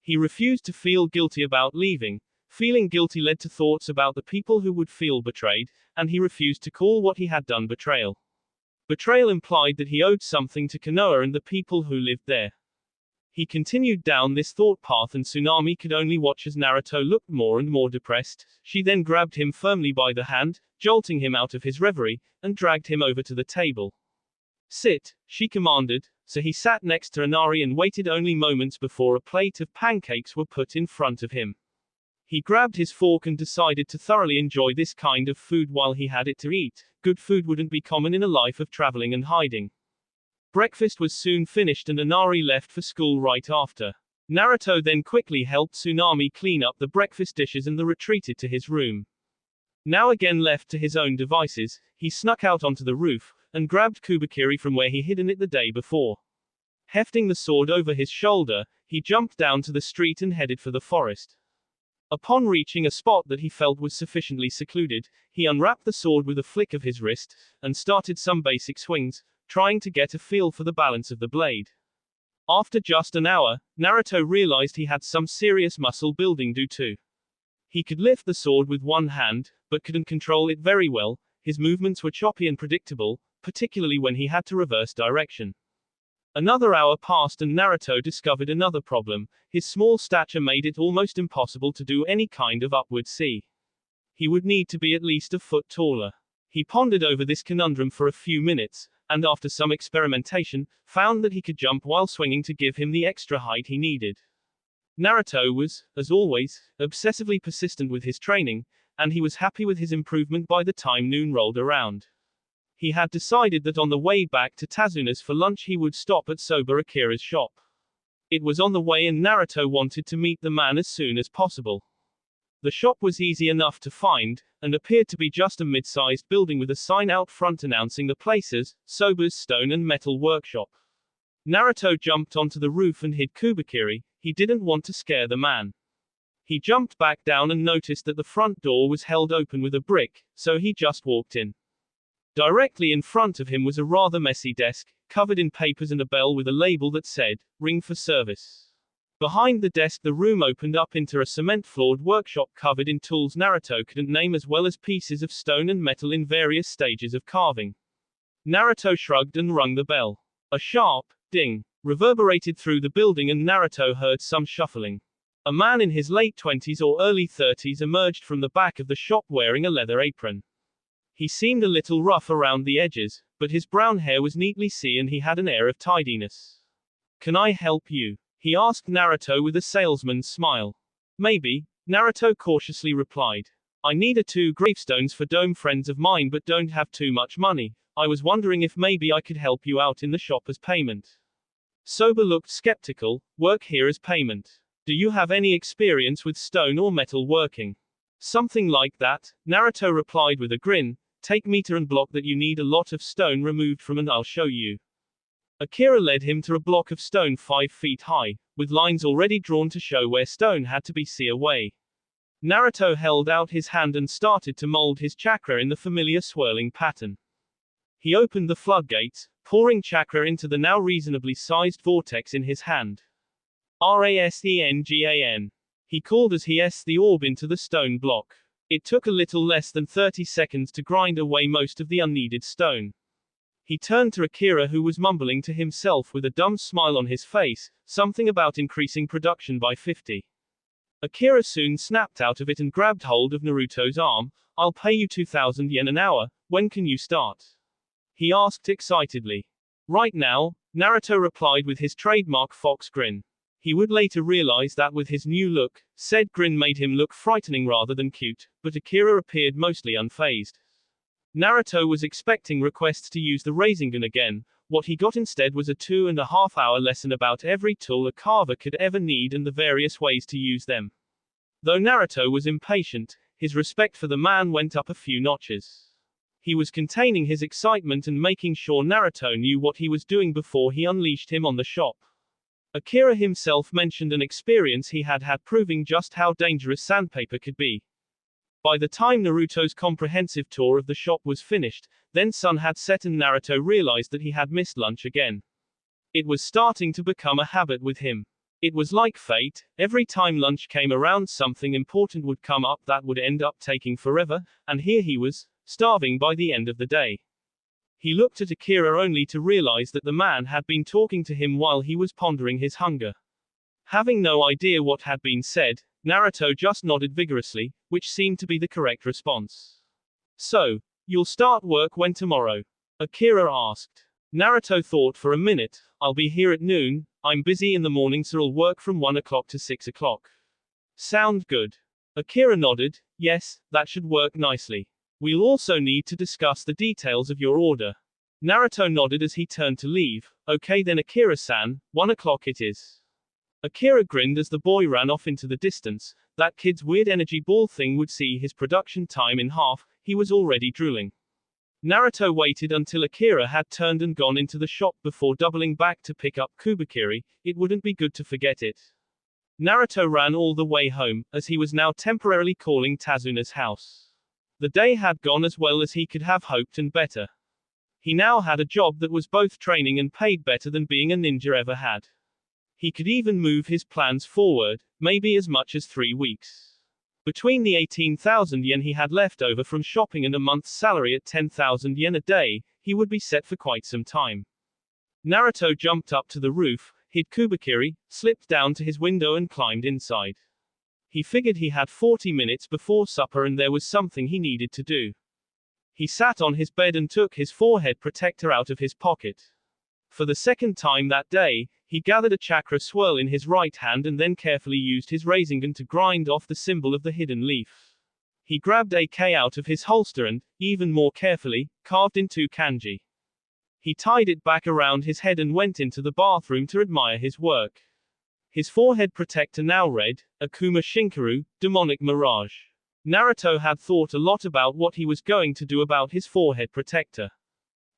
He refused to feel guilty about leaving. Feeling guilty led to thoughts about the people who would feel betrayed, and he refused to call what he had done betrayal. Betrayal implied that he owed something to Konoha and the people who lived there. He continued down this thought path and Tsunami could only watch as Naruto looked more and more depressed. She then grabbed him firmly by the hand, jolting him out of his reverie, and dragged him over to the table. Sit, she commanded, so he sat next to Inari and waited only moments before a plate of pancakes were put in front of him. He grabbed his fork and decided to thoroughly enjoy this kind of food while he had it to eat. Good food wouldn't be common in a life of traveling and hiding. Breakfast was soon finished and Inari left for school right after. Naruto then quickly helped Tsunami clean up the breakfast dishes and retreated to his room. Now again left to his own devices, he snuck out onto the roof, and grabbed Kubakiri from where he hidden it the day before. Hefting the sword over his shoulder, he jumped down to the street and headed for the forest. Upon reaching a spot that he felt was sufficiently secluded, he unwrapped the sword with a flick of his wrist, and started some basic swings, trying to get a feel for the balance of the blade. After just an hour, Naruto realized he had some serious muscle building due to. He could lift the sword with one hand, but couldn't control it very well. His movements were choppy and predictable, particularly when he had to reverse direction. Another hour passed and Naruto discovered another problem. His small stature made it almost impossible to do any kind of upward C. He would need to be at least a foot taller. He pondered over this conundrum for a few minutes, and after some experimentation, found that he could jump while swinging to give him the extra height he needed. Naruto was, as always, obsessively persistent with his training, and he was happy with his improvement by the time noon rolled around. He had decided that on the way back to Tazuna's for lunch he would stop at Soba Akira's shop. It was on the way and Naruto wanted to meet the man as soon as possible. The shop was easy enough to find, and appeared to be just a mid-sized building with a sign out front announcing the place as Soba's Stone and Metal Workshop. Naruto jumped onto the roof and hid Kubikiri. He didn't want to scare the man. He jumped back down and noticed that the front door was held open with a brick, so he just walked in. Directly in front of him was a rather messy desk, covered in papers and a bell with a label that said, "Ring for service." Behind the desk the room opened up into a cement-floored workshop covered in tools Naruto couldn't name as well as pieces of stone and metal in various stages of carving. Naruto shrugged and rung the bell. A sharp ding reverberated through the building and Naruto heard some shuffling. A man in his late 20s or early 30s emerged from the back of the shop wearing a leather apron. He seemed a little rough around the edges, but his brown hair was neatly seen and he had an air of tidiness. "Can I help you?" he asked Naruto with a salesman's smile. "Maybe," Naruto cautiously replied. "I need 2 gravestones for dome friends of mine but don't have too much money. I was wondering if maybe I could help you out in the shop as payment." Soba looked skeptical. "Work here as payment? Do you have any experience with stone or metal working?" "Something like that," Naruto replied with a grin. "Take meter and block that you need a lot of stone removed from and I'll show you." Akira led him to a block of stone 5 feet high, with lines already drawn to show where stone had to be see away. Naruto held out his hand and started to mold his chakra in the familiar swirling pattern. He opened the floodgates, pouring chakra into the now reasonably sized vortex in his hand. "Rasengan." He called as he s the orb into the stone block. It took a little less than 30 seconds to grind away most of the unneeded stone. He turned to Akira who was mumbling to himself with a dumb smile on his face, something about increasing production by 50. Akira soon snapped out of it and grabbed hold of Naruto's arm. "I'll pay you 2,000 yen an hour, when can you start?" he asked excitedly. "Right now," Naruto replied with his trademark fox grin. He would later realize that with his new look, said grin made him look frightening rather than cute, but Akira appeared mostly unfazed. Naruto was expecting requests to use the Rasengan again. What he got instead was a 2.5-hour lesson about every tool a carver could ever need and the various ways to use them. Though Naruto was impatient, his respect for the man went up a few notches. He was containing his excitement and making sure Naruto knew what he was doing before he unleashed him on the shop. Akira himself mentioned an experience he had had proving just how dangerous sandpaper could be. By the time Naruto's comprehensive tour of the shop was finished, then sun had set and Naruto realized that he had missed lunch again. It was starting to become a habit with him. It was like fate. Every time lunch came around something important would come up that would end up taking forever, and here he was, starving by the end of the day. He looked at Akira only to realize that the man had been talking to him while he was pondering his hunger. Having no idea what had been said, Naruto just nodded vigorously, which seemed to be the correct response. "So, you'll start work when tomorrow?" Akira asked. Naruto thought for a minute. "I'll be here at noon. I'm busy in the morning so I'll work from 1 o'clock to 6 o'clock. Sound good?" Akira nodded. "Yes, that should work nicely. We'll also need to discuss the details of your order." Naruto nodded as he turned to leave. "Okay then Akira-san, 1 o'clock it is." Akira grinned as the boy ran off into the distance. That kid's weird energy ball thing would see his production time in half. He was already drooling. Naruto waited until Akira had turned and gone into the shop before doubling back to pick up Kubikiri. It wouldn't be good to forget it. Naruto ran all the way home, as he was now temporarily calling Tazuna's house. The day had gone as well as he could have hoped and better. He now had a job that was both training and paid better than being a ninja ever had. He could even move his plans forward, maybe as much as 3 weeks. Between the 18,000 yen he had left over from shopping and a month's salary at 10,000 yen a day, he would be set for quite some time. Naruto jumped up to the roof, hid Kubikiri, slipped down to his window and climbed inside. He figured he had 40 minutes before supper and there was something he needed to do. He sat on his bed and took his forehead protector out of his pocket. For the second time that day, he gathered a chakra swirl in his right hand and then carefully used his Rasengan to grind off the symbol of the hidden leaf. He grabbed a K out of his holster and, even more carefully, carved in 2 kanji. He tied it back around his head and went into the bathroom to admire his work. His forehead protector now read, Akuma Shinkaru, Demonic Mirage. Naruto had thought a lot about what he was going to do about his forehead protector.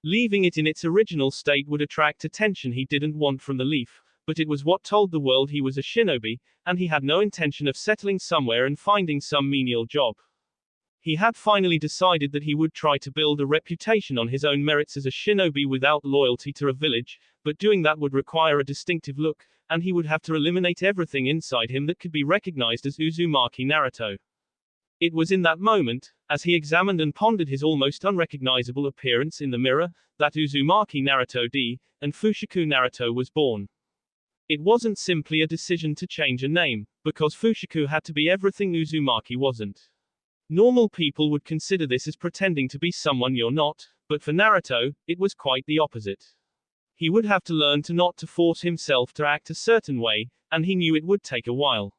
Leaving it in its original state would attract attention he didn't want from the leaf, but it was what told the world he was a shinobi, and he had no intention of settling somewhere and finding some menial job. He had finally decided that he would try to build a reputation on his own merits as a shinobi without loyalty to a village, but doing that would require a distinctive look, and he would have to eliminate everything inside him that could be recognized as Uzumaki Naruto. It was in that moment, as he examined and pondered his almost unrecognizable appearance in the mirror, that Uzumaki Naruto D, and Fushiku Naruto was born. It wasn't simply a decision to change a name, because Fushiku had to be everything Uzumaki wasn't. Normal people would consider this as pretending to be someone you're not, but for Naruto, it was quite the opposite. He would have to learn to not to force himself to act a certain way, and he knew it would take a while.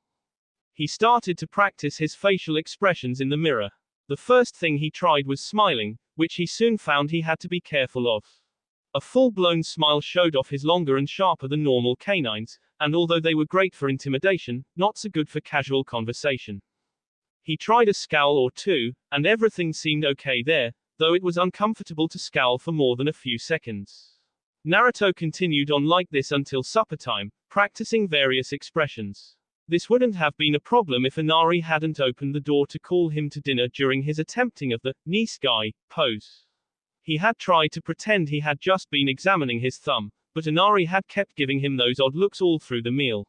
He started to practice his facial expressions in the mirror. The first thing he tried was smiling, which he soon found he had to be careful of. A full-blown smile showed off his longer and sharper than normal canines, and although they were great for intimidation, not so good for casual conversation. He tried a scowl or two, and everything seemed okay there, though it was uncomfortable to scowl for more than a few seconds. Naruto continued on like this until supper time, practicing various expressions. This wouldn't have been a problem if Inari hadn't opened the door to call him to dinner during his attempting of the nice guy pose. He had tried to pretend he had just been examining his thumb, but Inari had kept giving him those odd looks all through the meal.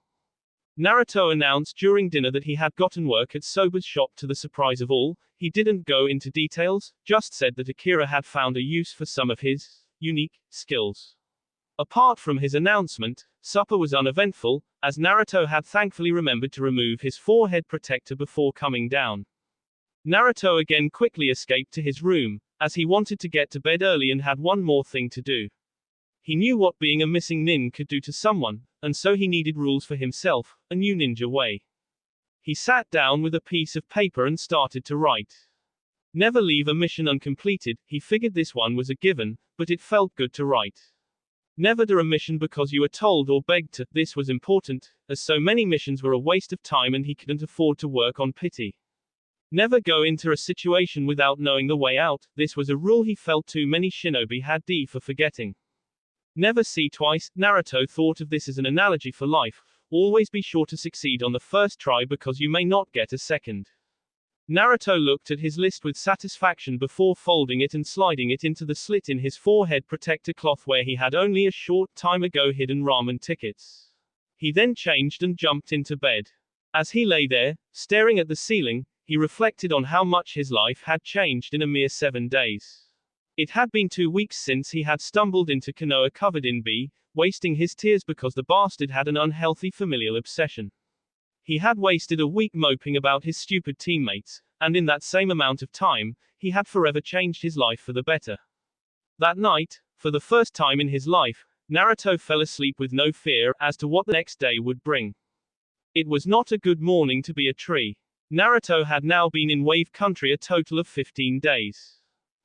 Naruto announced during dinner that he had gotten work at Soba's shop to the surprise of all. He didn't go into details, just said that Akira had found a use for some of his unique skills. Apart from his announcement, supper was uneventful, as Naruto had thankfully remembered to remove his forehead protector before coming down. Naruto again quickly escaped to his room, as he wanted to get to bed early and had one more thing to do. He knew what being a missing nin could do to someone, and so he needed rules for himself, a new ninja way. He sat down with a piece of paper and started to write. Never leave a mission uncompleted, he figured this one was a given, but it felt good to write. Never do a mission because you were told or begged to, this was important, as so many missions were a waste of time and he couldn't afford to work on pity. Never go into a situation without knowing the way out, this was a rule he felt too many shinobi had D for forgetting. Never see twice, Naruto thought of this as an analogy for life, always be sure to succeed on the first try because you may not get a second. Naruto looked at his list with satisfaction before folding it and sliding it into the slit in his forehead protector cloth where he had only a short time ago hidden ramen tickets. He then changed and jumped into bed. As he lay there, staring at the ceiling, he reflected on how much his life had changed in a mere 7 days. It had been 2 weeks since he had stumbled into Konoha covered in B, wasting his tears because the bastard had an unhealthy familial obsession. He had wasted a week moping about his stupid teammates, and in that same amount of time, he had forever changed his life for the better. That night, for the first time in his life, Naruto fell asleep with no fear as to what the next day would bring. It was not a good morning to be a tree. Naruto had now been in Wave Country a total of 15 days.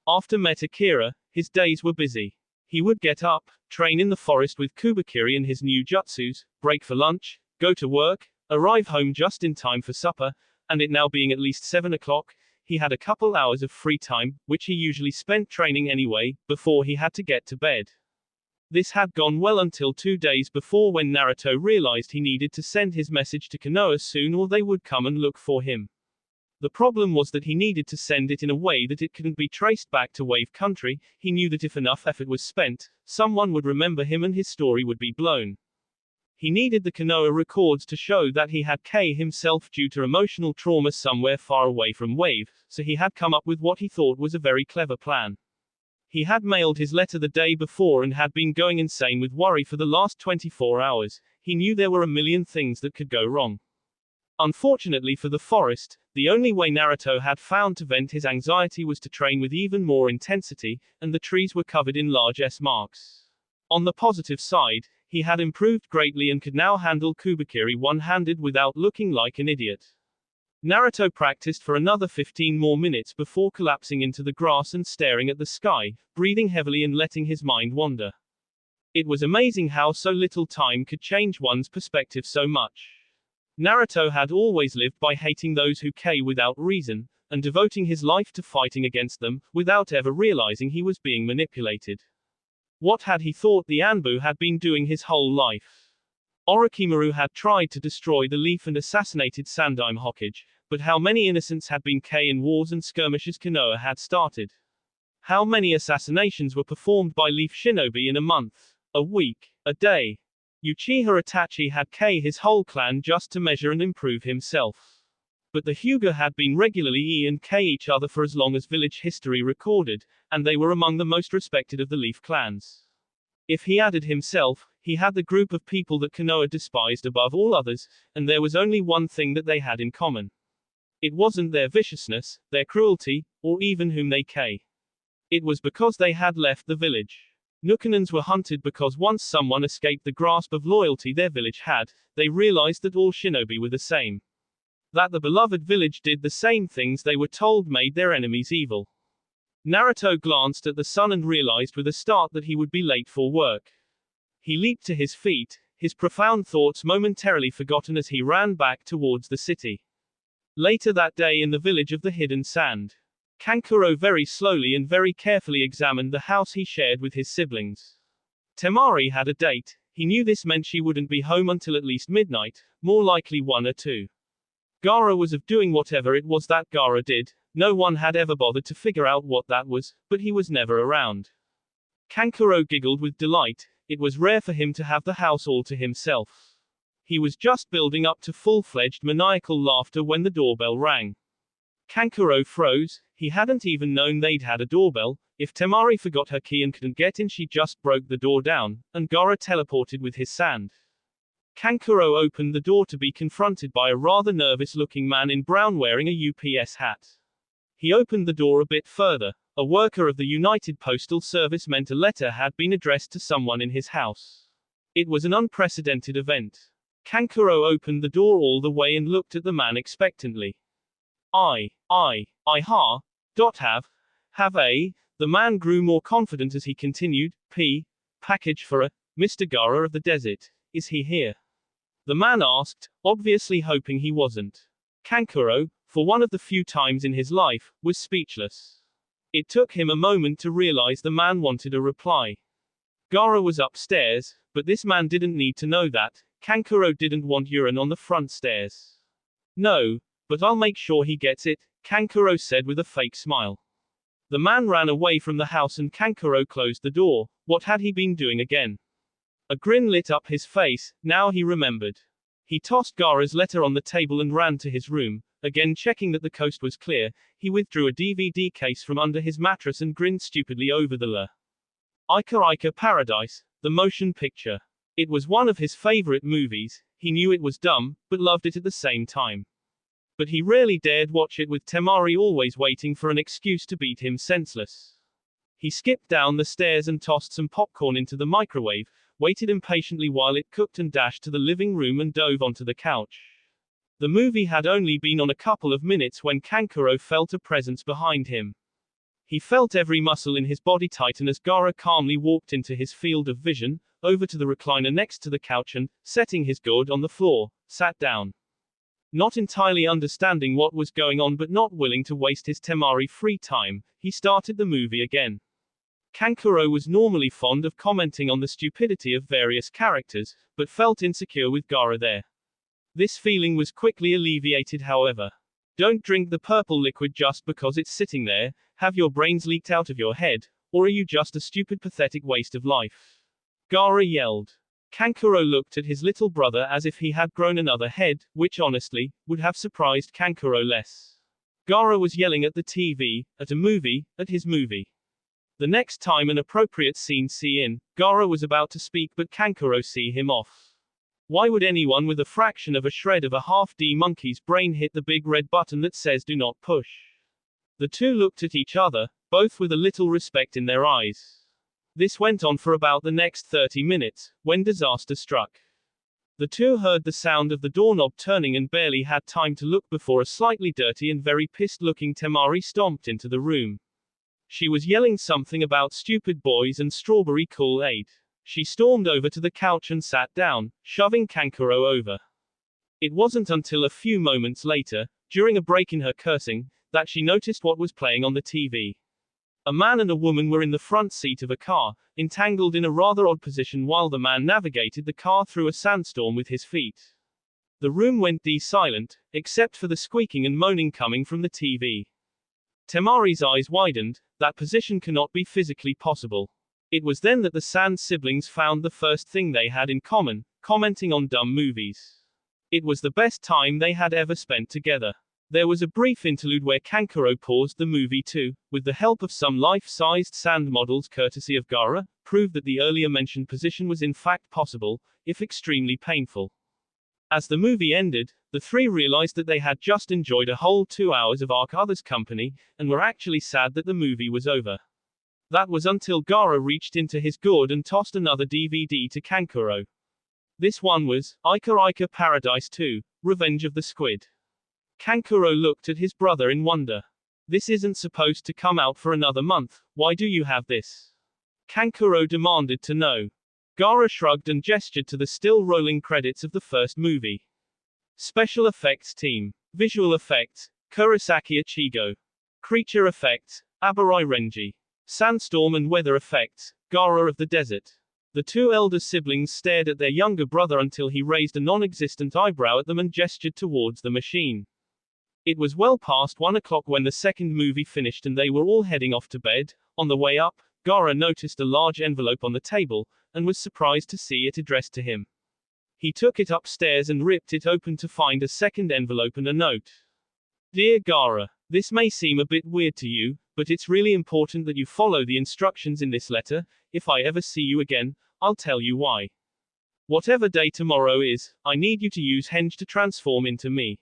After met Akira, his days were busy. He would get up, train in the forest with Kubakiri and his new jutsus, break for lunch, go to work, arrive home just in time for supper, and it now being at least 7 o'clock, he had a couple hours of free time, which he usually spent training anyway, before he had to get to bed. This had gone well until 2 days before when Naruto realized he needed to send his message to Konoha soon or they would come and look for him. The problem was that he needed to send it in a way that it couldn't be traced back to Wave Country. He knew that if enough effort was spent, someone would remember him and his story would be blown. He needed the Konoha records to show that he had K himself due to emotional trauma somewhere far away from Wave, so he had come up with what he thought was a very clever plan. He had mailed his letter the day before and had been going insane with worry for the last 24 hours. He knew there were a million things that could go wrong. Unfortunately for the forest, the only way Naruto had found to vent his anxiety was to train with even more intensity, and the trees were covered in large S marks. On the positive side, he had improved greatly and could now handle Kubakiri one-handed without looking like an idiot. Naruto practiced for another 15 more minutes before collapsing into the grass and staring at the sky, breathing heavily and letting his mind wander. It was amazing how so little time could change one's perspective so much. Naruto had always lived by hating those who K without reason, and devoting his life to fighting against them, without ever realizing he was being manipulated. What had he thought the Anbu had been doing his whole life? Orochimaru had tried to destroy the leaf and assassinated Sandaime Hokage, but how many innocents had been killed in wars and skirmishes Konoha had started? How many assassinations were performed by leaf shinobi in a month, a week, a day? Uchiha Itachi had killed his whole clan just to measure and improve himself. But the Hyuga had been regularly and killed each other for as long as village history recorded, and they were among the most respected of the leaf clans. If he added himself, he had the group of people that Konoha despised above all others, and there was only one thing that they had in common. It wasn't their viciousness, their cruelty, or even whom they killed. It was because they had left the village. Nukanons were hunted because once someone escaped the grasp of loyalty their village had, they realized that all shinobi were the same. That the beloved village did the same things they were told made their enemies evil. Naruto glanced at the sun and realized with a start that he would be late for work. He leaped to his feet, his profound thoughts momentarily forgotten as he ran back towards the city. Later that day in the village of the hidden sand, Kankuro very slowly and very carefully examined the house he shared with his siblings. Temari had a date. He knew this meant she wouldn't be home until at least midnight, more likely 1 or 2. Gaara was of doing whatever it was that Gaara did. No one had ever bothered to figure out what that was, but he was never around. Kankuro giggled with delight. It was rare for him to have the house all to himself. He was just building up to full-fledged maniacal laughter when the doorbell rang. Kankuro froze. He hadn't even known they'd had a doorbell. If Temari forgot her key and couldn't get in, she just broke the door down, and Gaara teleported with his sand. Kankuro opened the door to be confronted by a rather nervous-looking man in brown wearing a UPS hat. He opened the door a bit further. A worker of the United Postal Service meant a letter had been addressed to someone in his house. It was an unprecedented event. Kankuro opened the door all the way and looked at the man expectantly. Have a. The man grew more confident as he continued, package for a, Mr. Gaara of the desert, is he here? The man asked, obviously hoping he wasn't. Kankuro, for one of the few times in his life, was speechless. It took him a moment to realize the man wanted a reply. Gaara was upstairs, but this man didn't need to know that. Kankuro didn't want urine on the front stairs. No, but I'll make sure he gets it, Kankuro said with a fake smile. The man ran away from the house and Kankuro closed the door. What had he been doing again? A grin lit up his face. Now he remembered. He tossed Gaara's letter on the table and ran to his room. Again checking that the coast was clear, he withdrew a DVD case from under his mattress and grinned stupidly over the La Ika Ika Paradise, the motion picture. It was one of his favorite movies. He knew it was dumb, but loved it at the same time. But he rarely dared watch it with Temari always waiting for an excuse to beat him senseless. He skipped down the stairs and tossed some popcorn into the microwave, waited impatiently while it cooked and dashed to the living room and dove onto the couch. The movie had only been on a couple of minutes when Kankuro felt a presence behind him. He felt every muscle in his body tighten as Gaara calmly walked into his field of vision, over to the recliner next to the couch and, setting his gourd on the floor, sat down. Not entirely understanding what was going on but not willing to waste his Temari free time, he started the movie again. Kankuro was normally fond of commenting on the stupidity of various characters, but felt insecure with Gaara there. This feeling was quickly alleviated however. Don't drink the purple liquid just because it's sitting there. Have your brains leaked out of your head, or are you just a stupid pathetic waste of life? Gaara yelled. Kankuro looked at his little brother as if he had grown another head, which honestly, would have surprised Kankuro less. Gaara was yelling at the TV, at a movie, at his movie. The next time an appropriate scene in, Gaara was about to speak but Kankuro see him off. Why would anyone with a fraction of a shred of a half-D monkey's brain hit the big red button that says do not push? The two looked at each other, both with a little respect in their eyes. This went on for about the next 30 minutes, when disaster struck. The two heard the sound of the doorknob turning and barely had time to look before a slightly dirty and very pissed-looking Temari stomped into the room. She was yelling something about stupid boys and strawberry Kool-Aid. She stormed over to the couch and sat down, shoving Kankuro over. It wasn't until a few moments later, during a break in her cursing, that she noticed what was playing on the TV. A man and a woman were in the front seat of a car, entangled in a rather odd position while the man navigated the car through a sandstorm with his feet. The room went silent, except for the squeaking and moaning coming from the TV. Temari's eyes widened. That position cannot be physically possible. It was then that the Sand siblings found the first thing they had in common, commenting on dumb movies. It was the best time they had ever spent together. There was a brief interlude where Kankuro paused the movie to, with the help of some life-sized sand models courtesy of Gaara, prove that the earlier mentioned position was in fact possible, if extremely painful. As the movie ended, the three realized that they had just enjoyed a whole 2 hours of each other's company, and were actually sad that the movie was over. That was until Gaara reached into his gourd and tossed another DVD to Kankuro. This one was, Ica Ica Paradise 2, Revenge of the Squid. Kankuro looked at his brother in wonder. This isn't supposed to come out for another month, why do you have this? Kankuro demanded to know. Gaara shrugged and gestured to the still rolling credits of the first movie. Special effects team. Visual effects, Kurosaki Ichigo. Creature effects, Abarai Renji. Sandstorm and weather effects, Gaara of the Desert. The two elder siblings stared at their younger brother until he raised a non-existent eyebrow at them and gestured towards the machine. It was well past 1 o'clock when the second movie finished and they were all heading off to bed. On the way up, Gaara noticed a large envelope on the table, and was surprised to see it addressed to him. He took it upstairs and ripped it open to find a second envelope and a note. Dear Gaara, this may seem a bit weird to you, but it's really important that you follow the instructions in this letter. If I ever see you again, I'll tell you why. Whatever day tomorrow is, I need you to use henge to transform into me.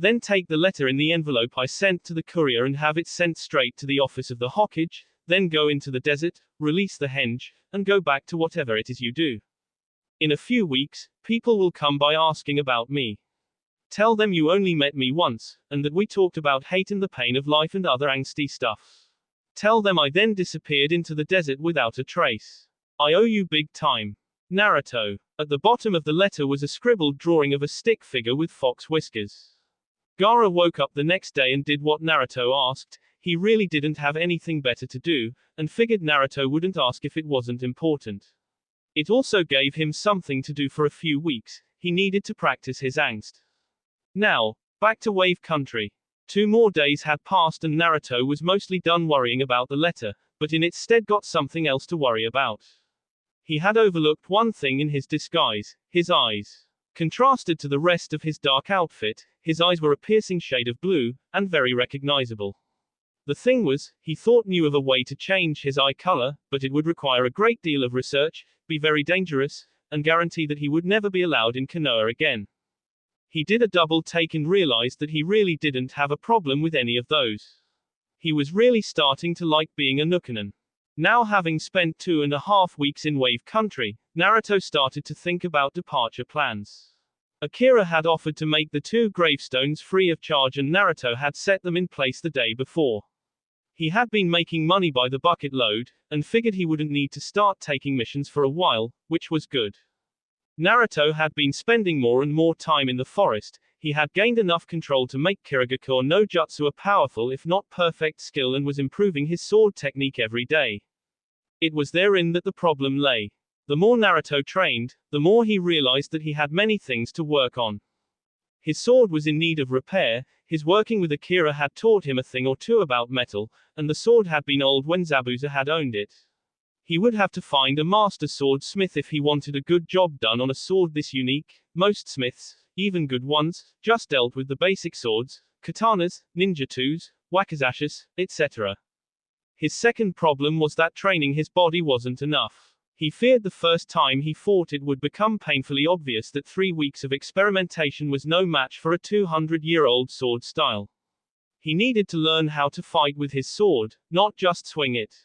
Then take the letter in the envelope I sent to the courier and have it sent straight to the office of the Hokage, then go into the desert, release the henge, and go back to whatever it is you do. In a few weeks, people will come by asking about me. Tell them you only met me once, and that we talked about hate and the pain of life and other angsty stuff. Tell them I then disappeared into the desert without a trace. I owe you big time. Naruto. At the bottom of the letter was a scribbled drawing of a stick figure with fox whiskers. Gaara woke up the next day and did what Naruto asked. He really didn't have anything better to do, and figured Naruto wouldn't ask if it wasn't important. It also gave him something to do for a few weeks. He needed to practice his angst. Now, back to Wave Country. 2 more days had passed and Naruto was mostly done worrying about the letter, but in its stead got something else to worry about. He had overlooked one thing in his disguise, his eyes. Contrasted to the rest of his dark outfit, his eyes were a piercing shade of blue, and very recognizable. The thing was, he thought knew of a way to change his eye color, but it would require a great deal of research, be very dangerous, and guarantee that he would never be allowed in Konoha again. He did a double take and realized that he really didn't have a problem with any of those. He was really starting to like being a Nukanen. Now having spent 2.5 weeks in Wave Country, Naruto started to think about departure plans. Akira had offered to make the 2 gravestones free of charge and Naruto had set them in place the day before. He had been making money by the bucket load, and figured he wouldn't need to start taking missions for a while, which was good. Naruto had been spending more and more time in the forest. He had gained enough control to make Kirigakure no Jutsu a powerful if not perfect skill and was improving his sword technique every day. It was therein that the problem lay. The more Naruto trained, the more he realized that he had many things to work on. His sword was in need of repair, his working with Akira had taught him a thing or two about metal, and the sword had been old when Zabuza had owned it. He would have to find a master swordsmith if he wanted a good job done on a sword this unique. Most smiths, even good ones, just dealt with the basic swords, katanas, ninjatus, wakizashis, etc. His second problem was that training his body wasn't enough. He feared the first time he fought it would become painfully obvious that 3 weeks of experimentation was no match for a 200-year-old sword style. He needed to learn how to fight with his sword, not just swing it.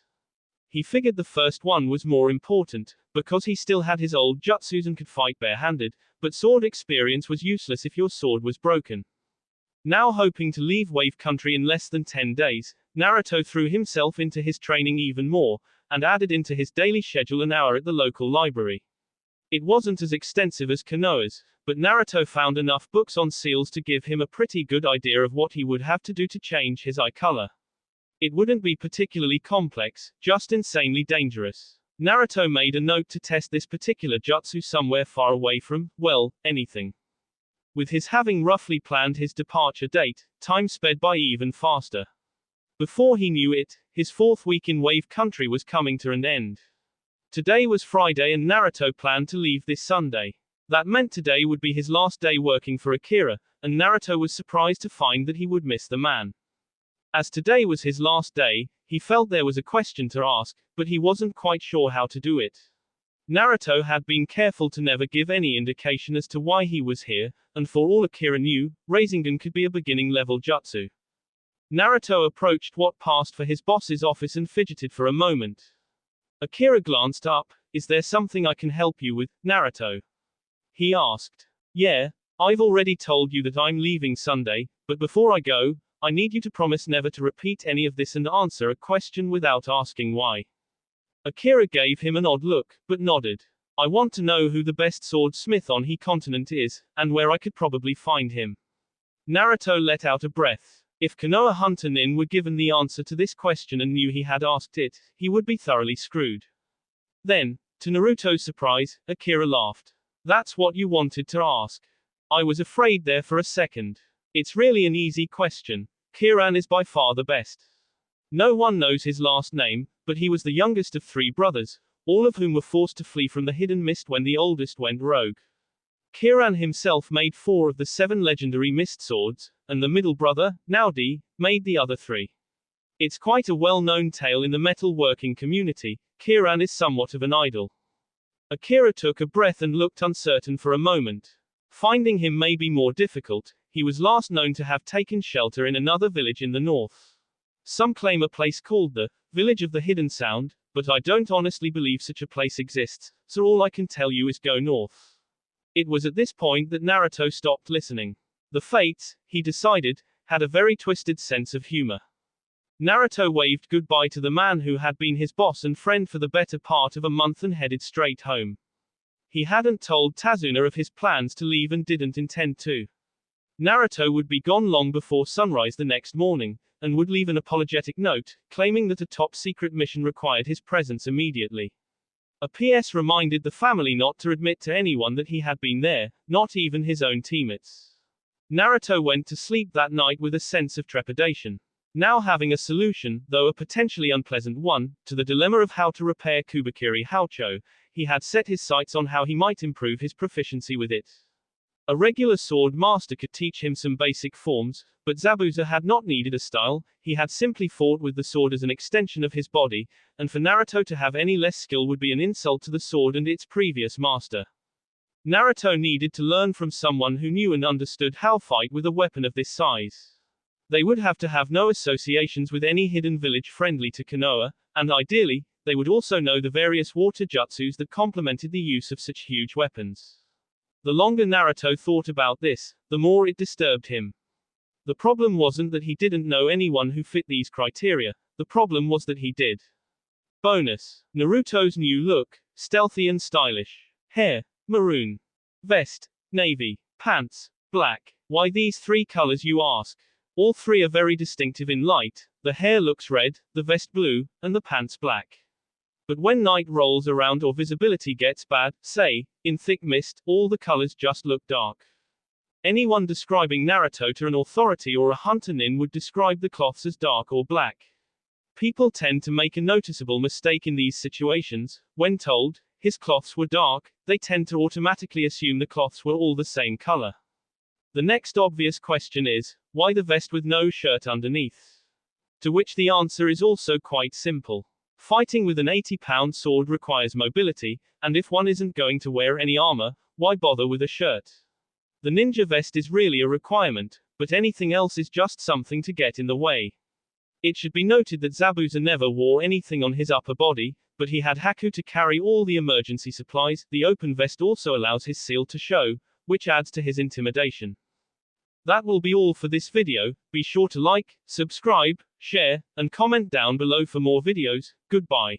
He figured the first one was more important, because he still had his old jutsus and could fight barehanded, but sword experience was useless if your sword was broken. Now hoping to leave Wave Country in less than 10 days, Naruto threw himself into his training even more, and added into his daily schedule an hour at the local library. It wasn't as extensive as Konoha's, but Naruto found enough books on seals to give him a pretty good idea of what he would have to do to change his eye color. It wouldn't be particularly complex, just insanely dangerous. Naruto made a note to test this particular jutsu somewhere far away from, well, anything. With his having roughly planned his departure date, time sped by even faster. Before he knew it, his 4th week in Wave Country was coming to an end. Today was Friday and Naruto planned to leave this Sunday. That meant today would be his last day working for Akira, and Naruto was surprised to find that he would miss the man. As today was his last day, he felt there was a question to ask, but he wasn't quite sure how to do it. Naruto had been careful to never give any indication as to why he was here, and for all Akira knew, Rasengan could be a beginning-level jutsu. Naruto approached what passed for his boss's office and fidgeted for a moment. Akira glanced up. "Is there something I can help you with, Naruto?" he asked. "Yeah, I've already told you that I'm leaving Sunday, but before I go, I need you to promise never to repeat any of this and answer a question without asking why." Akira gave him an odd look, but nodded. "I want to know who the best swordsmith on He continent is, and where I could probably find him." Naruto let out a breath. If Konoha Hunter Nin were given the answer to this question and knew he had asked it, he would be thoroughly screwed. Then, to Naruto's surprise, Akira laughed. "That's what you wanted to ask. I was afraid there for a second. It's really an easy question. Kiran is by far the best. No one knows his last name, but he was the youngest of 3 brothers, all of whom were forced to flee from the hidden mist when the oldest went rogue. Kiran himself made 4 of the 7 legendary mist swords, and the middle brother, Naudi, made the other 3. It's quite a well-known tale in the metal working community. Kiran is somewhat of an idol." Akira took a breath and looked uncertain for a moment. Finding him may be more difficult. He was last known to have taken shelter in another village in the north. Some claim a place called the Village of the Hidden Sound, but I don't honestly believe such a place exists, so all I can tell you is go north. It was at this point that Naruto stopped listening. The fates, he decided, had a very twisted sense of humor. Naruto waved goodbye to the man who had been his boss and friend for the better part of a month and headed straight home. He hadn't told Tazuna of his plans to leave and didn't intend to. Naruto would be gone long before sunrise the next morning, and would leave an apologetic note, claiming that a top-secret mission required his presence immediately. A PS reminded the family not to admit to anyone that he had been there, not even his own teammates. Naruto went to sleep that night with a sense of trepidation. Now having a solution, though a potentially unpleasant one, to the dilemma of how to repair Kubikiri Haucho, he had set his sights on how he might improve his proficiency with it. A regular sword master could teach him some basic forms, but Zabuza had not needed a style. He had simply fought with the sword as an extension of his body, and for Naruto to have any less skill would be an insult to the sword and its previous master. Naruto needed to learn from someone who knew and understood how to fight with a weapon of this size. They would have to have no associations with any hidden village friendly to Konoha, and ideally, they would also know the various water jutsus that complemented the use of such huge weapons. The longer Naruto thought about this, the more it disturbed him. The problem wasn't that he didn't know anyone who fit these criteria, the problem was that he did. Bonus. Naruto's new look, stealthy and stylish. Hair, maroon. Vest, navy. Pants, black. Why these 3 colors, you ask? All 3 are very distinctive in light. The hair looks red, the vest blue, and the pants black. But when night rolls around or visibility gets bad, say, in thick mist, all the colors just look dark. Anyone describing Naruto to an authority or a hunter nin would describe the cloths as dark or black. People tend to make a noticeable mistake in these situations. When told, his cloths were dark, they tend to automatically assume the cloths were all the same color. The next obvious question is, why the vest with no shirt underneath? To which the answer is also quite simple. Fighting with an 80-pound sword requires mobility, and if one isn't going to wear any armor, why bother with a shirt? The ninja vest is really a requirement, but anything else is just something to get in the way. It should be noted that Zabuza never wore anything on his upper body, but he had Haku to carry all the emergency supplies. The open vest also allows his seal to show, which adds to his intimidation. That will be all for this video. Be sure to like, subscribe, share, and comment down below for more videos. Goodbye.